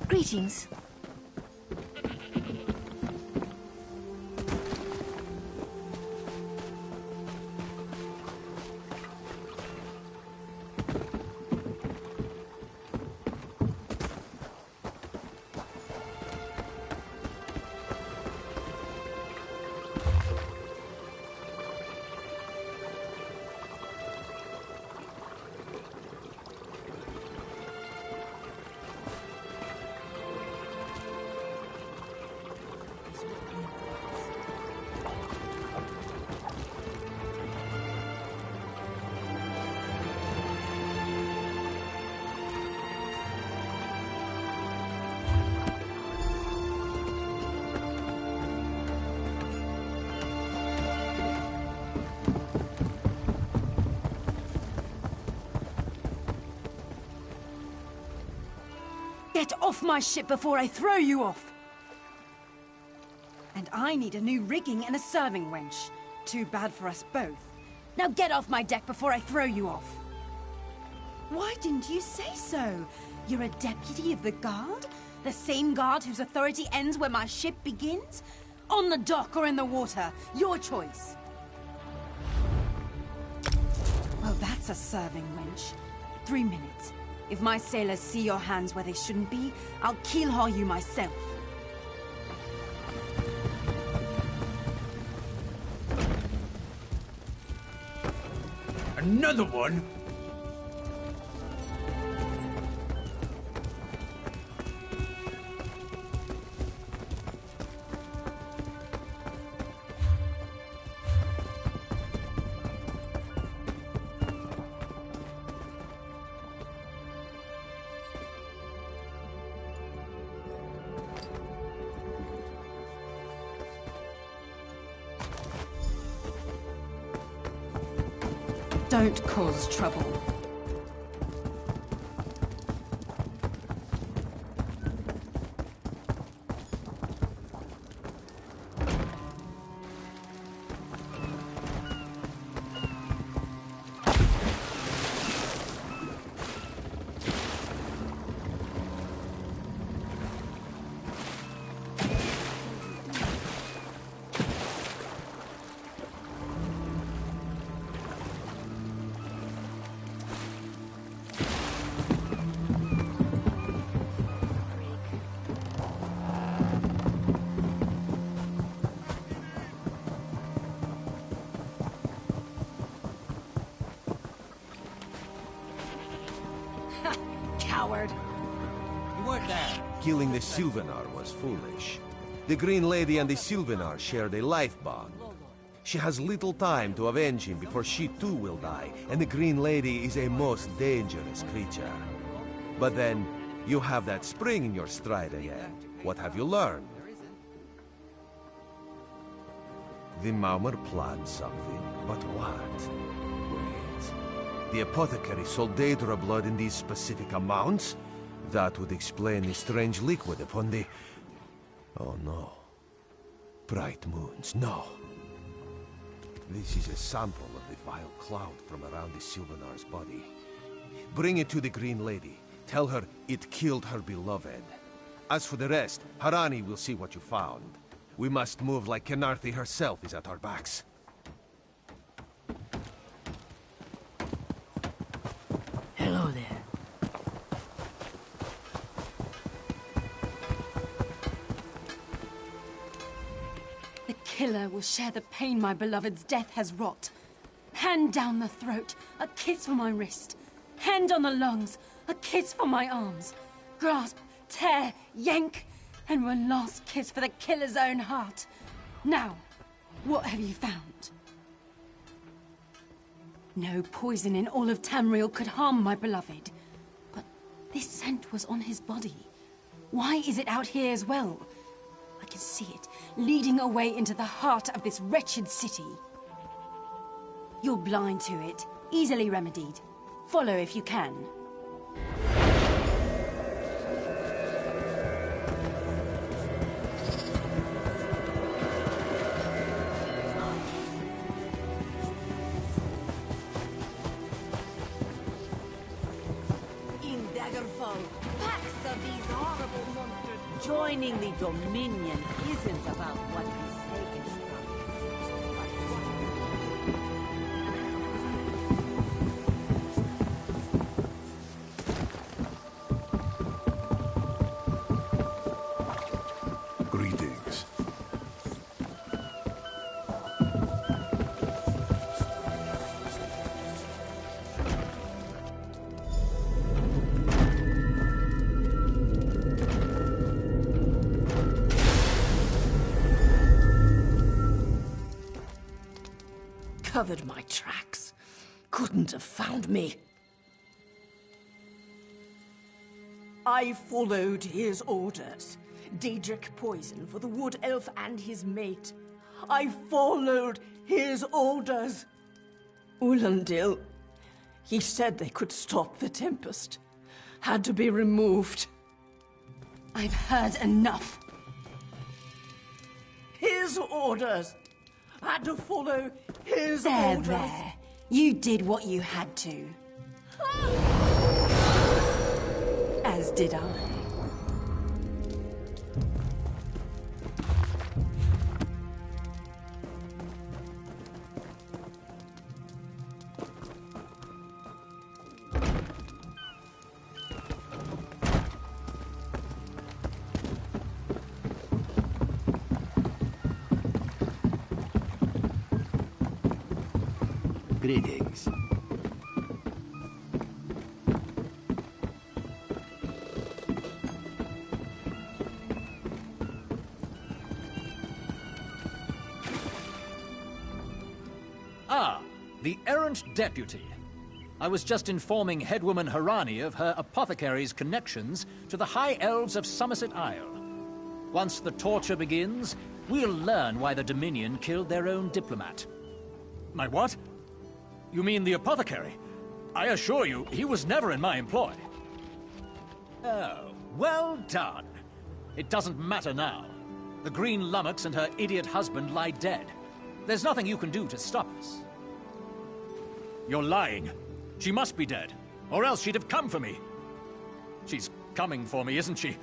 Greetings. Get off my ship before I throw you off! And I need a new rigging and a serving wench. Too bad for us both. Now get off my deck before I throw you off! Why didn't you say so? You're a deputy of the guard? The same guard whose authority ends where my ship begins? On the dock or in the water, your choice. Well, that's a serving wench. 3 minutes. If my sailors see your hands where they shouldn't be, I'll keel-haul you myself. Another one? Don't cause trouble. Coward. You weren't there. Killing the Sylvanar was foolish. The Green Lady and the Sylvanar shared a life bond. She has little time to avenge him before she too will die, and the Green Lady is a most dangerous creature. But then, you have that spring in your stride again. What have you learned? The Maumar planned something, but what? Wait. The apothecary sold Daedra blood in these specific amounts? That would explain the strange liquid upon the... Oh no. Bright moons, no. This is a sample of the vile cloud from around the Sylvanar's body. Bring it to the Green Lady. Tell her it killed her beloved. As for the rest, Harani will see what you found. We must move like Kenarthi herself is at our backs. Hello there. The killer will share the pain my beloved's death has wrought. Hand down the throat, a kiss for my wrist. Hand on the lungs, a kiss for my arms. Grasp, tear, yank, and one last kiss for the killer's own heart. Now, what have you found? No poison in all of Tamriel could harm my beloved. But this scent was on his body. Why is it out here as well? I can see it, leading away into the heart of this wretched city. You're blind to it, easily remedied. Follow if you can. In Daggerfall, packs of these horrible monsters. Joining the Dominion isn't about what is taken from you. Greetings. Covered my tracks. Couldn't have found me. I followed his orders. Daedric poison for the wood elf and his mate. I followed his orders. Ulandil, he said they could stop the Tempest. Had to be removed. I've heard enough. His orders. Had to follow his orders. There. You did what you had to. As did I. Greetings. Ah, the errant deputy. I was just informing headwoman Harani of her apothecary's connections to the High Elves of Somerset Isle. Once the torture begins, we'll learn why the Dominion killed their own diplomat. My what? You mean the apothecary? I assure you, he was never in my employ. Oh, well done. It doesn't matter now. The Green Lummox and her idiot husband lie dead. There's nothing you can do to stop us. You're lying. She must be dead, or else she'd have come for me. She's coming for me, isn't she?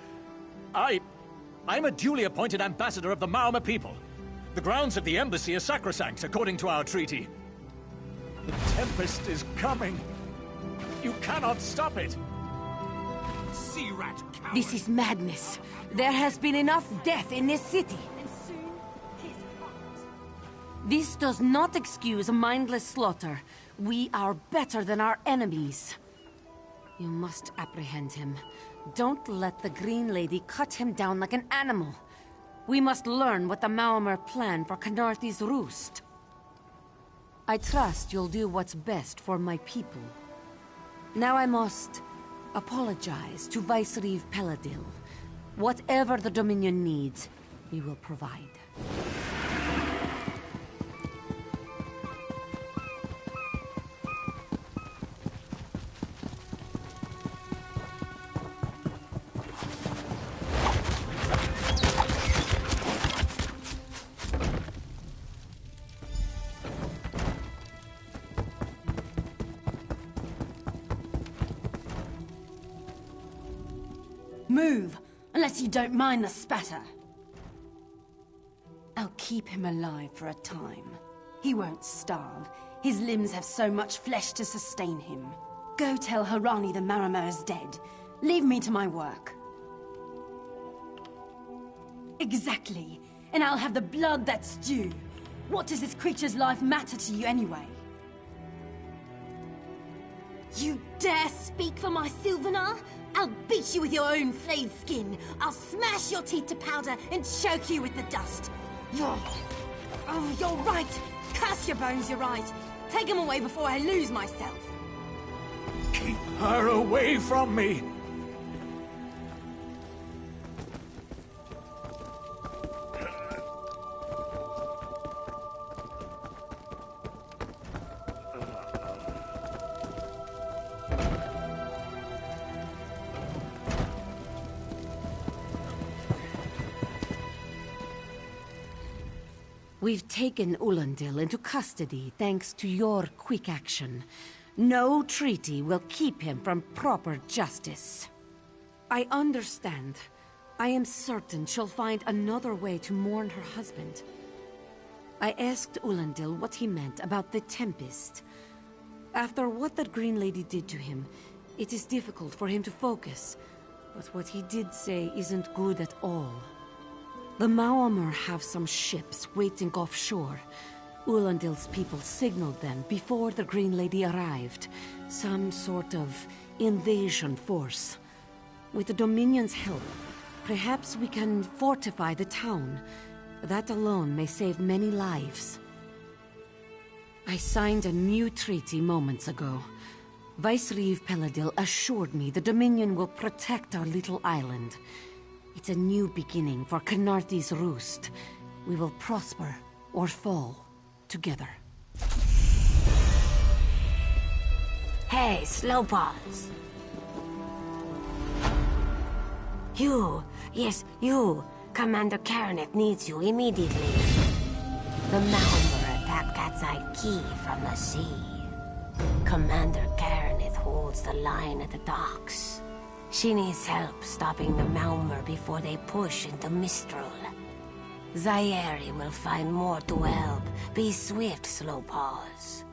I'm a duly appointed ambassador of the Maoma people. The grounds of the embassy are sacrosanct, according to our treaty. The Tempest is coming. You cannot stop it. Sea rat coward. This is madness. There has been enough death in this city. And soon, his heart. This does not excuse mindless slaughter. We are better than our enemies. You must apprehend him. Don't let the Green Lady cut him down like an animal. We must learn what the Maomer plan for Kenarthi's roost. I trust you'll do what's best for my people. Now I must apologize to Vicereeve Paladil. Whatever the Dominion needs, we will provide. Move, unless you don't mind the spatter. I'll keep him alive for a time. He won't starve. His limbs have so much flesh to sustain him. Go tell Harani the Marama is dead. Leave me to my work. Exactly. And I'll have the blood that's due. What does this creature's life matter to you anyway? You dare speak for my Sylvanar? I'll beat you with your own flayed skin. I'll smash your teeth to powder and choke you with the dust. You're right. Curse your bones, you're right. Take him away before I lose myself. Keep her away from me! We've taken Ulandil into custody thanks to your quick action. No treaty will keep him from proper justice. I understand. I am certain she'll find another way to mourn her husband. I asked Ulandil what he meant about the Tempest. After what that Green Lady did to him, it is difficult for him to focus. But what he did say isn't good at all. The Maomir have some ships waiting offshore. Ulandil's people signaled them before the Green Lady arrived. Some sort of invasion force. With the Dominion's help, perhaps we can fortify the town. That alone may save many lives. I signed a new treaty moments ago. Vicereeve Peladil assured me the Dominion will protect our little island. It's a new beginning for Khenarthi's Roost. We will prosper or fall together. Hey, slow pause. You, yes, you. Commander Karaneth needs you immediately. The Malmur attacked Katsai Key from the sea. Commander Karaneth holds the line at the docks. She needs help stopping the Malmur before they push into Mistral. Zairi will find more to help. Be swift, slow pause.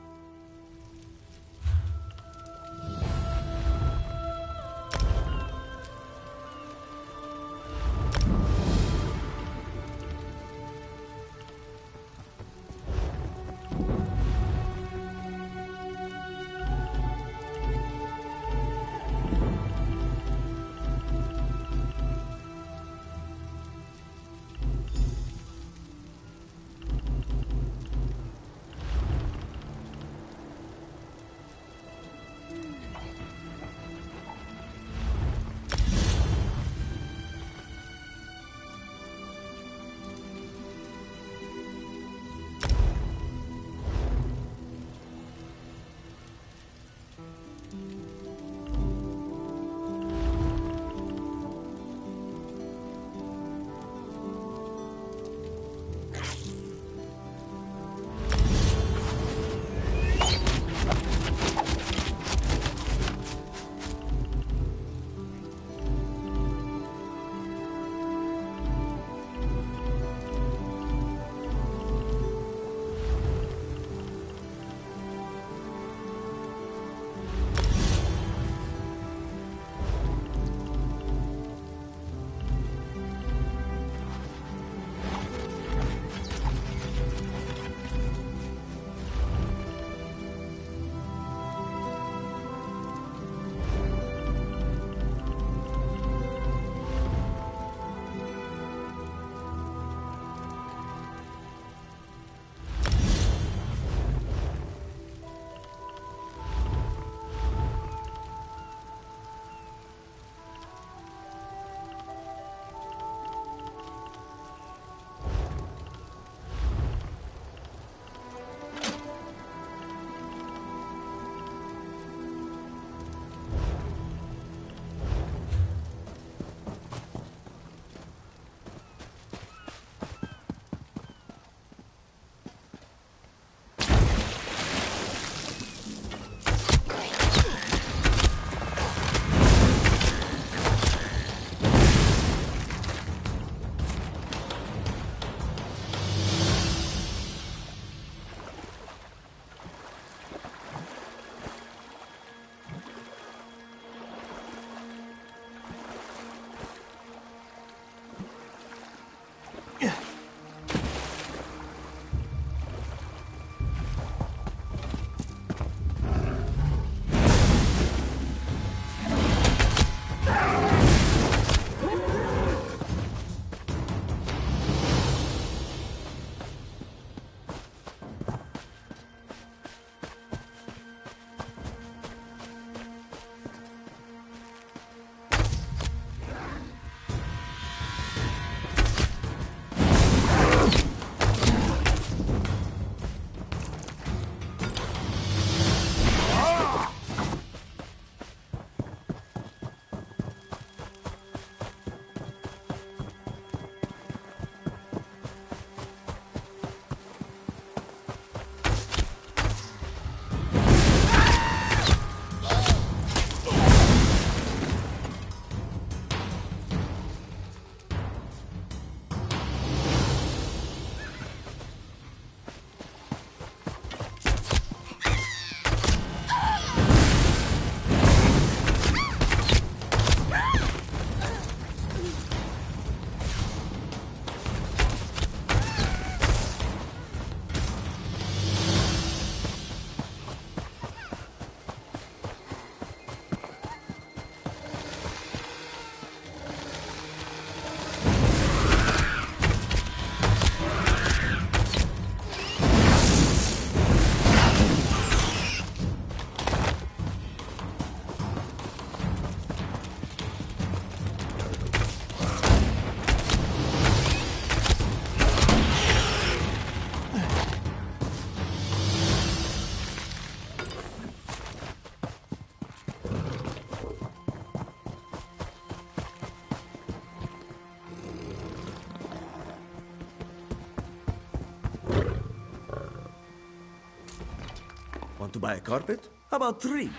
Want to buy a carpet? How about 3?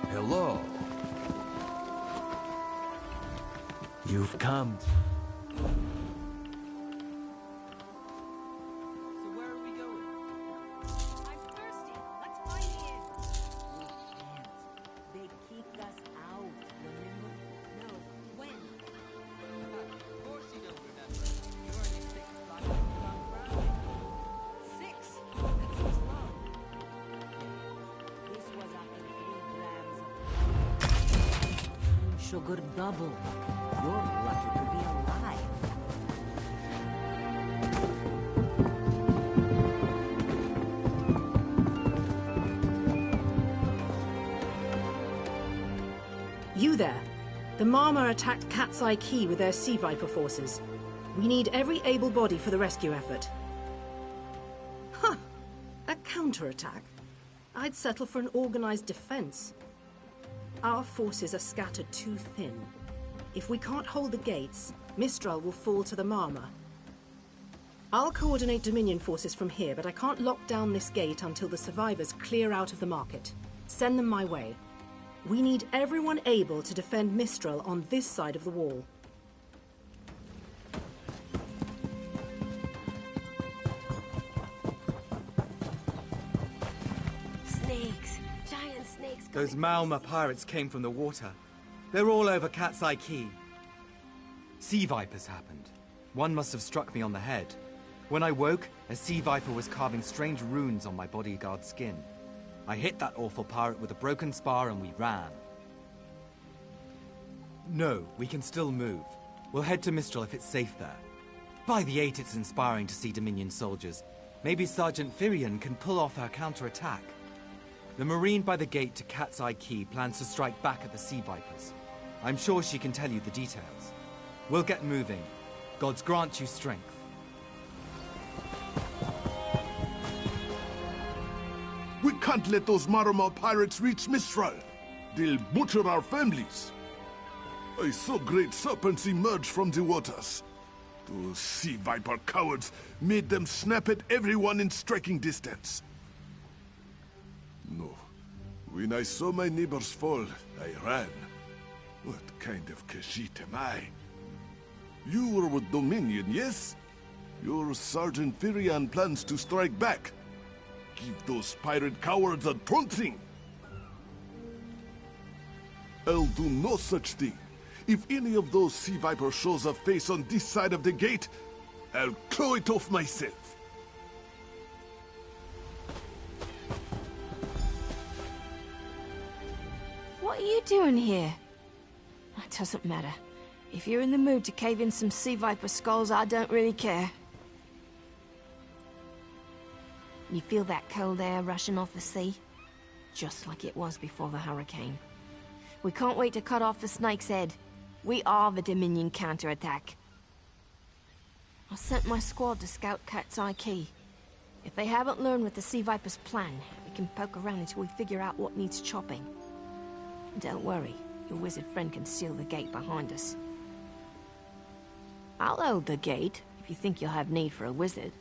Hello. You've come. They kicked us out, remember? No, when? Of course you don't remember. You were only 6 blocks from Browning. 6? That seems long. This was after 3 grams of sugar double. You're lucky to be alive. You there. The Marma attacked Cat's Eye Key with their Sea Viper forces. We need every able body for the rescue effort. Huh. A counterattack? I'd settle for an organized defense. Our forces are scattered too thin. If we can't hold the gates, Mistral will fall to the Marma. I'll coordinate Dominion forces from here, but I can't lock down this gate until the survivors clear out of the market. Send them my way. We need everyone able to defend Mistral on this side of the wall. Snakes! Giant snakes! Those Malma pirates came from the water. They're all over Cat's Eye Key. Sea vipers happened. One must have struck me on the head. When I woke, a sea viper was carving strange runes on my bodyguard's skin. I hit that awful pirate with a broken spar and we ran. No, we can still move. We'll head to Mistral if it's safe there. By the 8, it's inspiring to see Dominion soldiers. Maybe Sergeant Firion can pull off our counterattack. The Marine by the gate to Cat's Eye Key plans to strike back at the Sea Vipers. I'm sure she can tell you the details. We'll get moving. Gods grant you strength. We can't let those Marama pirates reach Mistral. They'll butcher our families. I saw great serpents emerge from the waters. Those sea viper cowards made them snap at everyone in striking distance. No. When I saw my neighbors fall, I ran. What kind of Khajiit am I? You were with Dominion, yes? Your Sergeant Firion plans to strike back. Give those pirate cowards a trouncing. I'll do no such thing. If any of those sea vipers shows a face on this side of the gate, I'll claw it off myself. What are you doing here? That doesn't matter. If you're in the mood to cave in some sea viper skulls, I don't really care. You feel that cold air rushing off the sea? Just like it was before the hurricane. We can't wait to cut off the snake's head. We are the Dominion counterattack. I sent my squad to scout Cat's Eye Key. If they haven't learned what the Sea Viper's plan, we can poke around until we figure out what needs chopping. Don't worry, your wizard friend can seal the gate behind us. I'll hold the gate, if you think you'll have need for a wizard.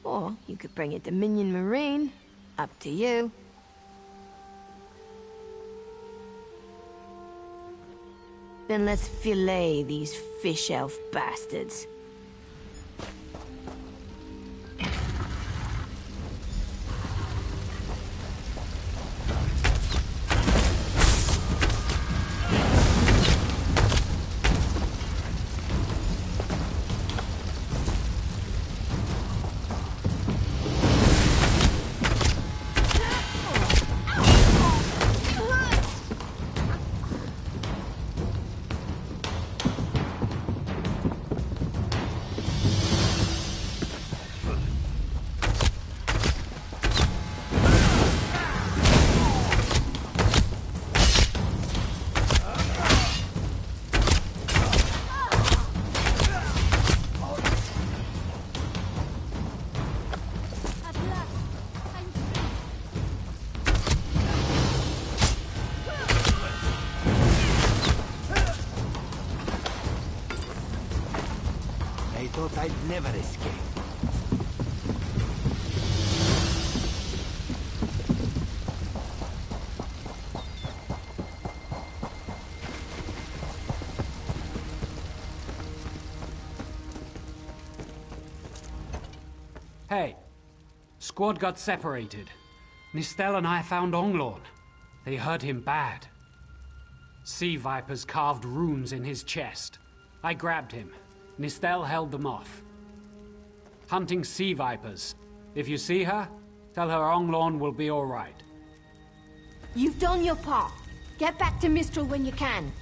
Or you could bring a Dominion Marine. Up to you. Then let's fillet these fish elf bastards. Thought I'd never escape. Hey. Squad got separated. Nistel and I found Onglorn. They hurt him bad. Sea vipers carved runes in his chest. I grabbed him. Nistel held them off. Hunting sea vipers. If you see her, tell her Onglorn will be all right. You've done your part. Get back to Mistral when you can.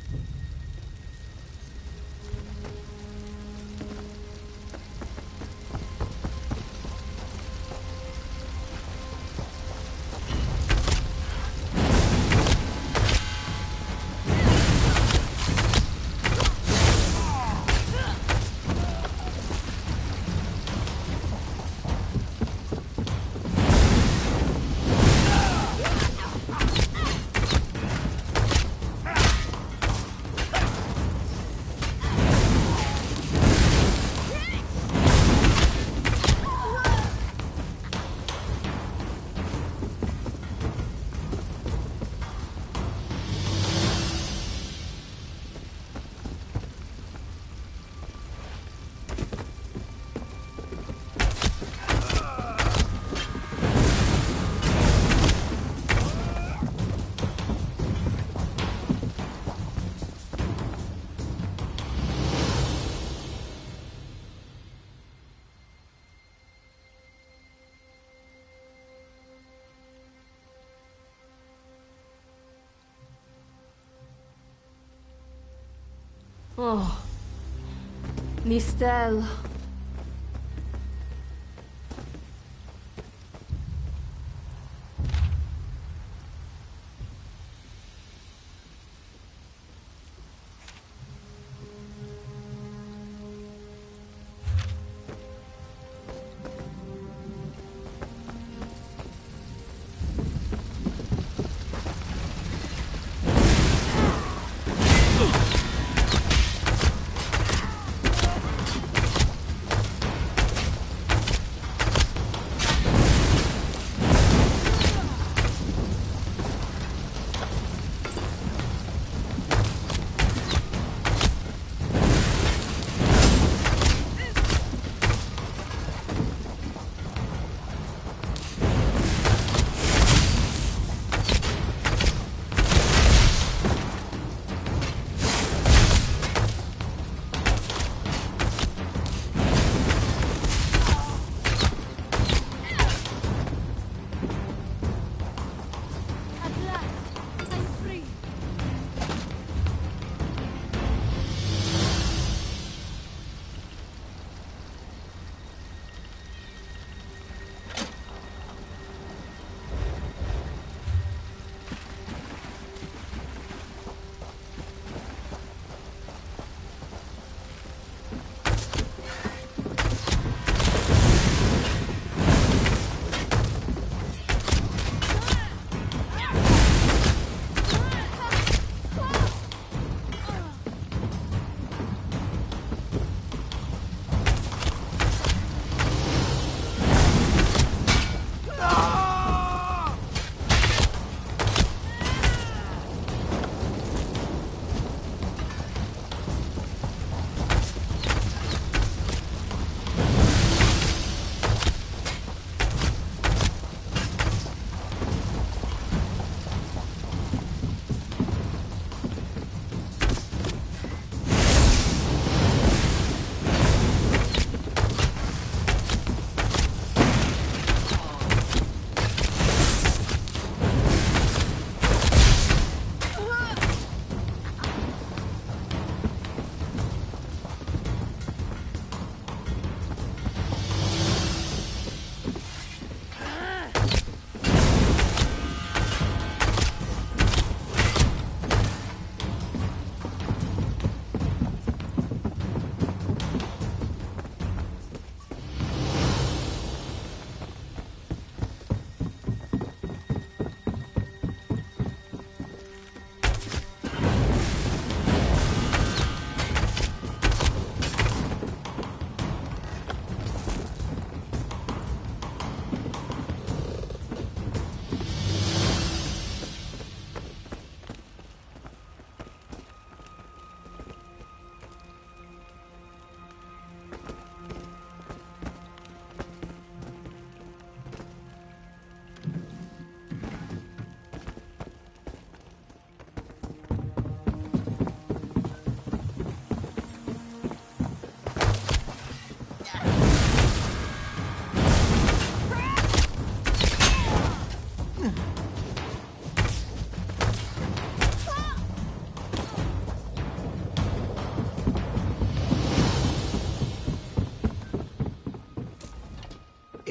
Oh. Nistel.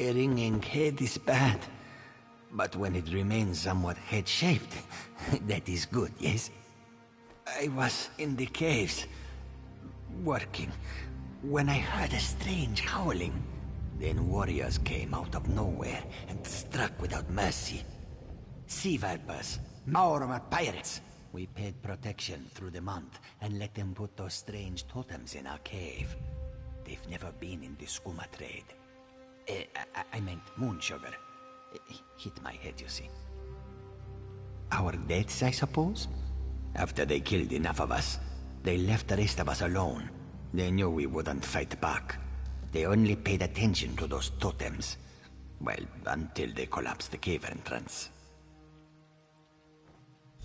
A ringing head is bad. But when it remains somewhat head-shaped, that is good, yes? I was in the caves, working, when I heard a strange howling. Then warriors came out of nowhere and struck without mercy. Sea vipers, Maorma pirates. We paid protection through the month and let them put those strange totems in our cave. They've never been in the skooma trade. I meant moon sugar. Hit my head, you see. Our deaths, I suppose? After they killed enough of us, they left the rest of us alone. They knew we wouldn't fight back. They only paid attention to those totems. Well, until they collapsed the cave entrance.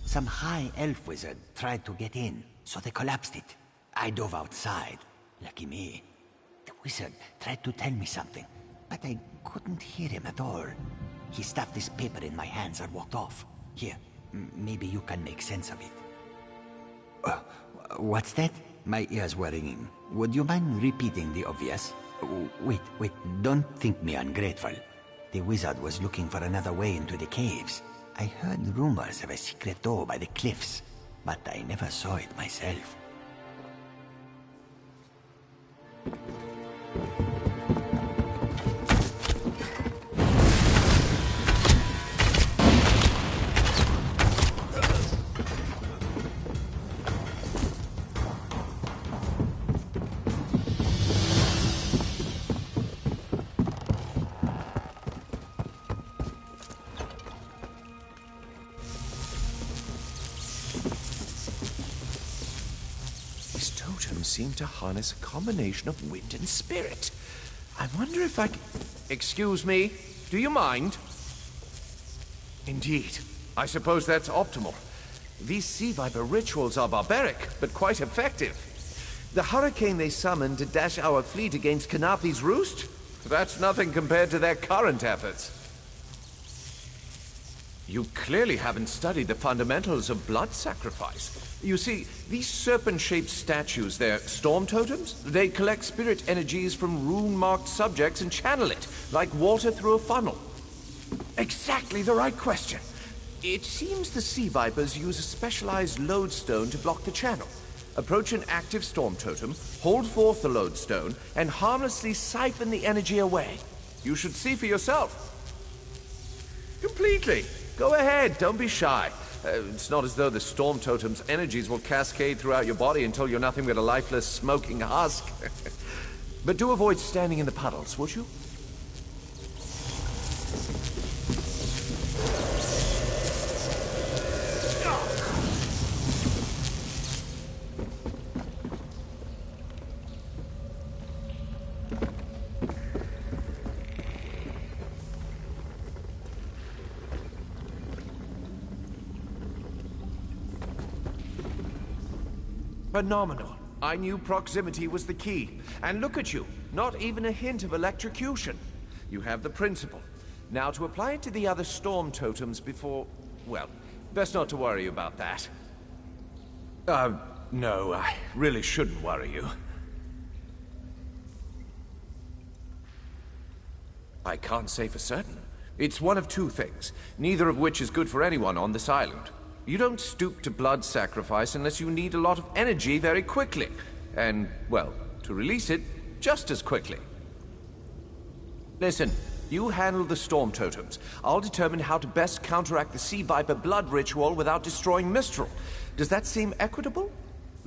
Some high elf wizard tried to get in, so they collapsed it. I dove outside. Lucky me. The wizard tried to tell me something, but I couldn't hear him at all. He stuffed this paper in my hands and walked off. Here, maybe you can make sense of it. What's that? My ears were ringing. Would you mind repeating the obvious? Wait, don't think me ungrateful. The wizard was looking for another way into the caves. I heard rumors of a secret door by the cliffs, but I never saw it myself. Seem to harness a combination of wind and spirit. I wonder if I can... Excuse me, do you mind? Indeed. I suppose that's optimal. These sea viper rituals are barbaric, but quite effective. The hurricane they summoned to dash our fleet against Kanafi's roost? That's nothing compared to their current efforts. You clearly haven't studied the fundamentals of blood sacrifice. You see, these serpent-shaped statues, they're storm totems. They collect spirit energies from rune-marked subjects and channel it, like water through a funnel. Exactly the right question. It seems the sea vipers use a specialized lodestone to block the channel. Approach an active storm totem, hold forth the lodestone, and harmlessly siphon the energy away. You should see for yourself. Completely. Go ahead, don't be shy. It's not as though the storm totem's energies will cascade throughout your body until you're nothing but a lifeless, smoking husk. But do avoid standing in the puddles, would you? Phenomenal. I knew proximity was the key. And look at you, not even a hint of electrocution. You have the principle. Now to apply it to the other storm totems before... well, best not to worry about that. No, I really shouldn't worry you. I can't say for certain. It's one of two things, neither of which is good for anyone on this island. You don't stoop to blood sacrifice unless you need a lot of energy very quickly. And, well, to release it, just as quickly. Listen, you handle the storm totems. I'll determine how to best counteract the Sea Viper blood ritual without destroying Mistral. Does that seem equitable?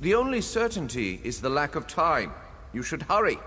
The only certainty is the lack of time. You should hurry.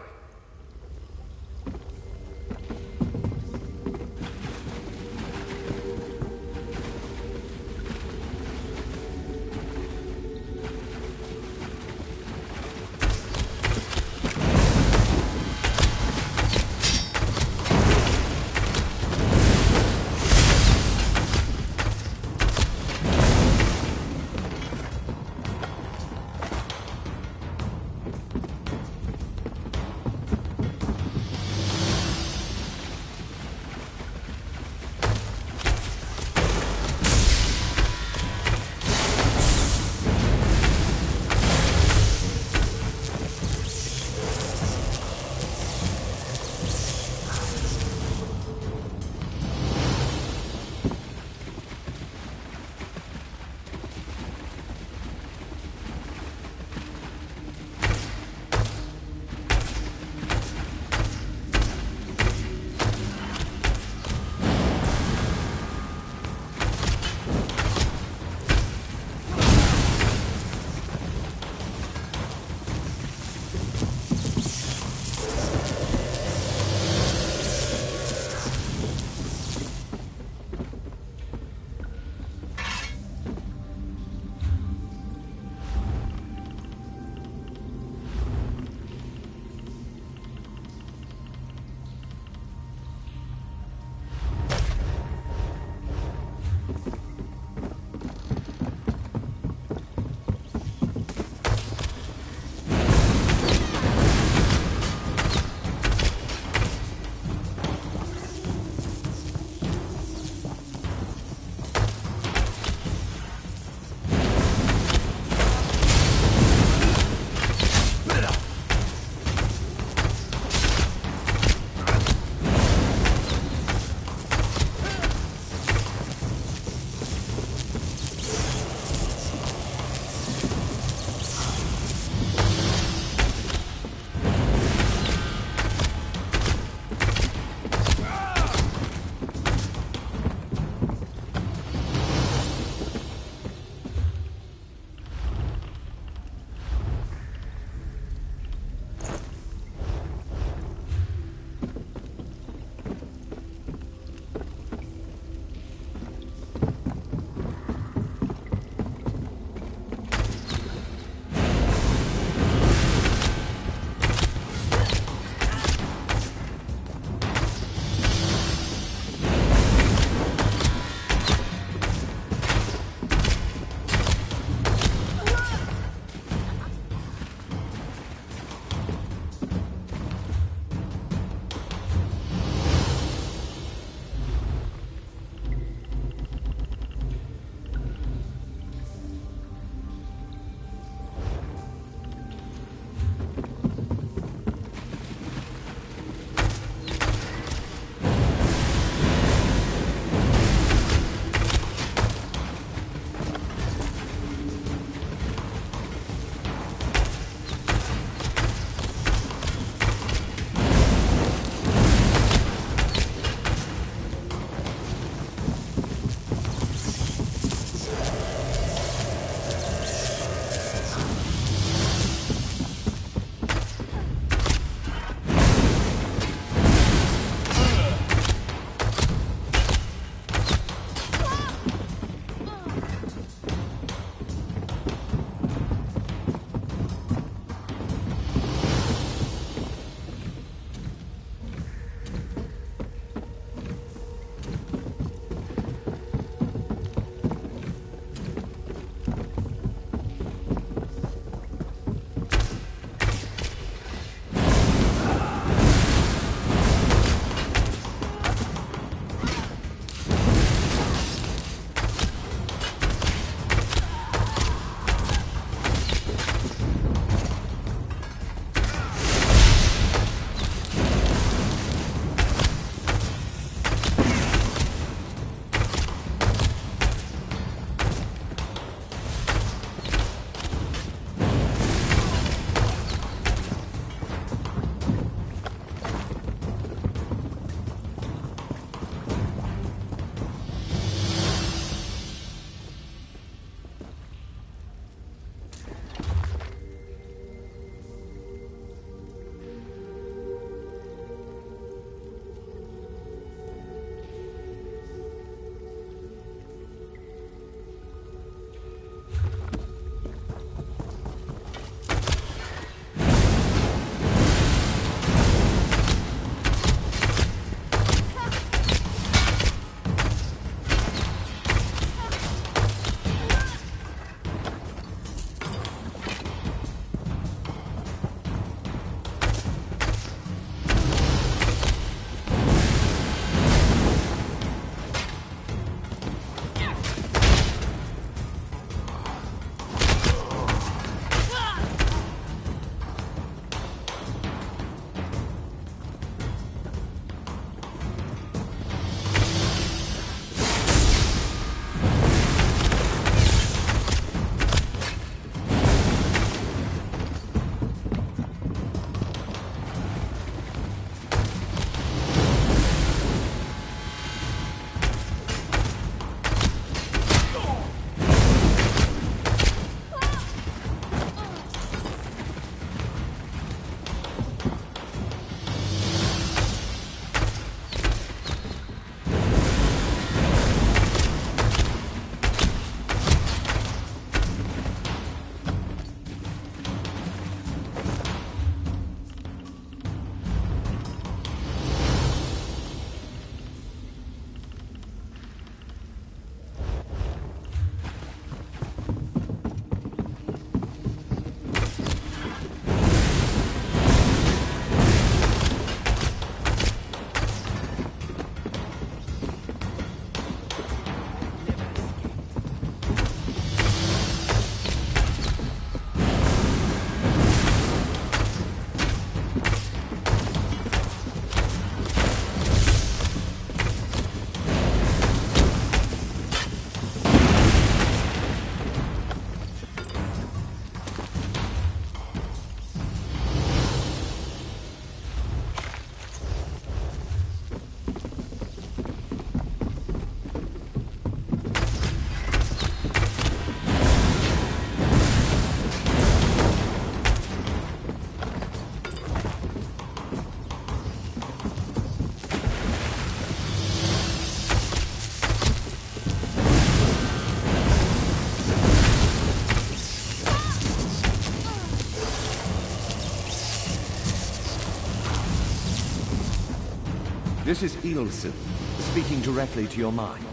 This is Ilse, speaking directly to your mind.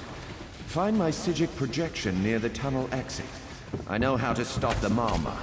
Find my Psijic projection near the tunnel exit. I know how to stop the Marma.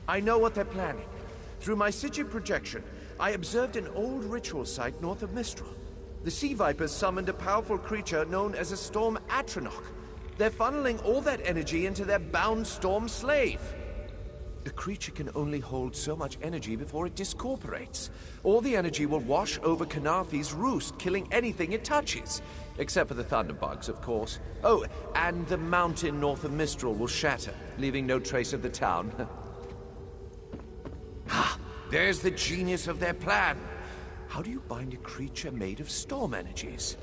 I know what they're planning. Through my Psijic projection, I observed an old ritual site north of Mistral. The Sea Vipers summoned a powerful creature known as a Storm Atronach. They're funneling all that energy into their bound Storm Slave. The creature can only hold so much energy before it discorporates. All the energy will wash over Kanafi's roost, killing anything it touches. Except for the thunderbugs, of course. Oh, and the mountain north of Mistral will shatter, leaving no trace of the town. There's the genius of their plan. How do you bind a creature made of storm energies?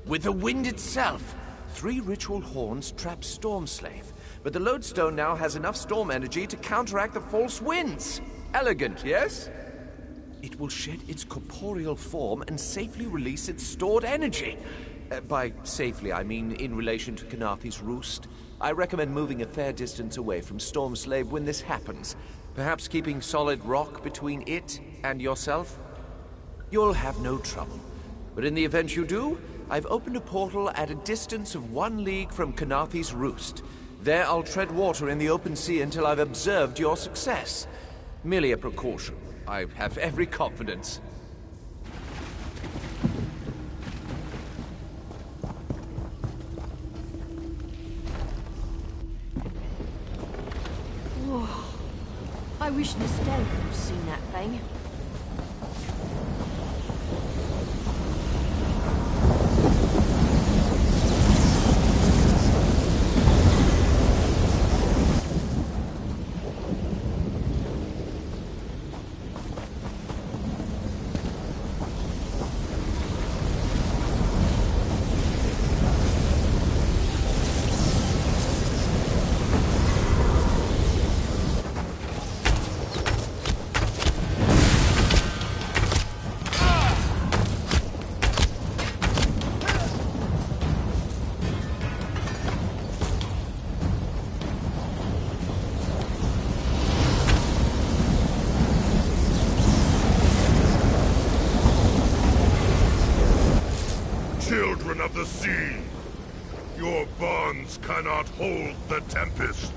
With the wind itself. 3 ritual horns trap Storm Slave, but the lodestone now has enough storm energy to counteract the false winds. Elegant, yes? It will shed its corporeal form and safely release its stored energy. By safely, I mean in relation to Kanafi's roost. I recommend moving a fair distance away from Storm Slave when this happens. Perhaps keeping solid rock between it and yourself? You'll have no trouble. But in the event you do, I've opened a portal at a distance of 1 league from Kanafi's roost. There I'll tread water in the open sea until I've observed your success. Merely a precaution. I have every confidence. Whoa. I wish Nistel could have seen that thing. Children of the sea, your bonds cannot hold the tempest.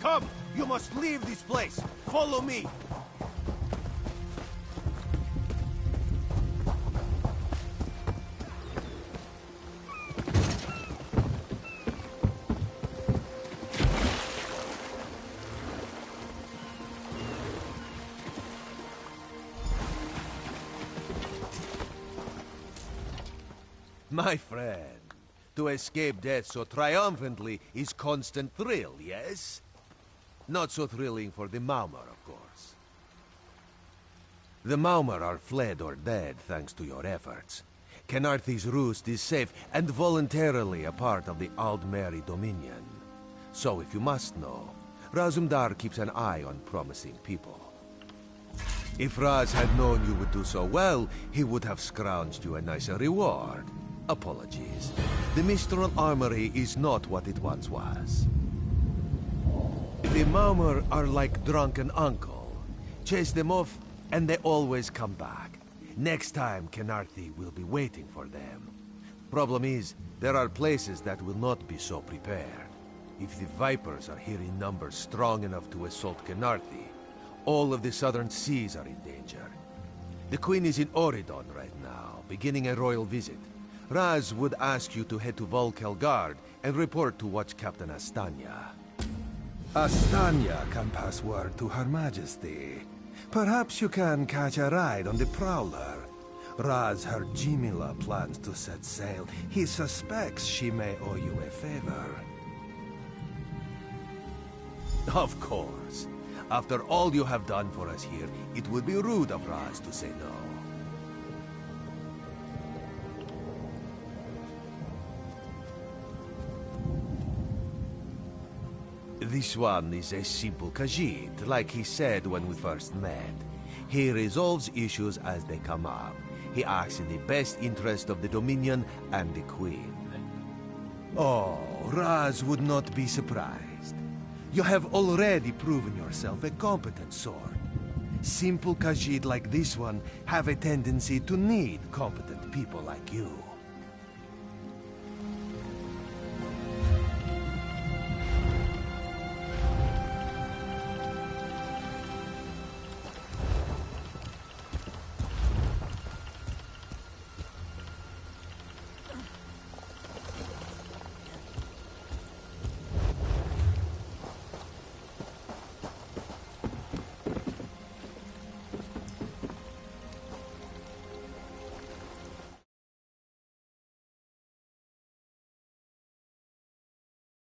Come! You must leave this place! Follow me! My friend, to escape death so triumphantly is constant thrill, yes? Not so thrilling for the Maumar, of course. The Maumar are fled or dead thanks to your efforts. Khenarthi's roost is safe and voluntarily a part of the Aldmeri Dominion. So if you must know, Razumdar keeps an eye on promising people. If Raz had known you would do so well, he would have scrounged you a nicer reward. Apologies. The Mistral Armory is not what it once was. The Maumur are like drunken uncle. Chase them off, and they always come back. Next time, Kenarthi will be waiting for them. Problem is, there are places that will not be so prepared. If the Vipers are here in numbers strong enough to assault Kenarthi, all of the southern seas are in danger. The Queen is in Oridon right now, beginning a royal visit. Raz would ask you to head to Volkel Guard and report to Watch Captain Astanya. Astanya can pass word to Her Majesty. Perhaps you can catch a ride on the Prowler. Raz her Jimila plans to set sail. He suspects she may owe you a favor. Of course. After all you have done for us here, it would be rude of Raz to say no. This one is a simple Khajiit, like he said when we first met. He resolves issues as they come up. He acts in the best interest of the Dominion and the Queen. Oh, Raz would not be surprised. You have already proven yourself a competent sword. Simple Khajiit like this one have a tendency to need competent people like you.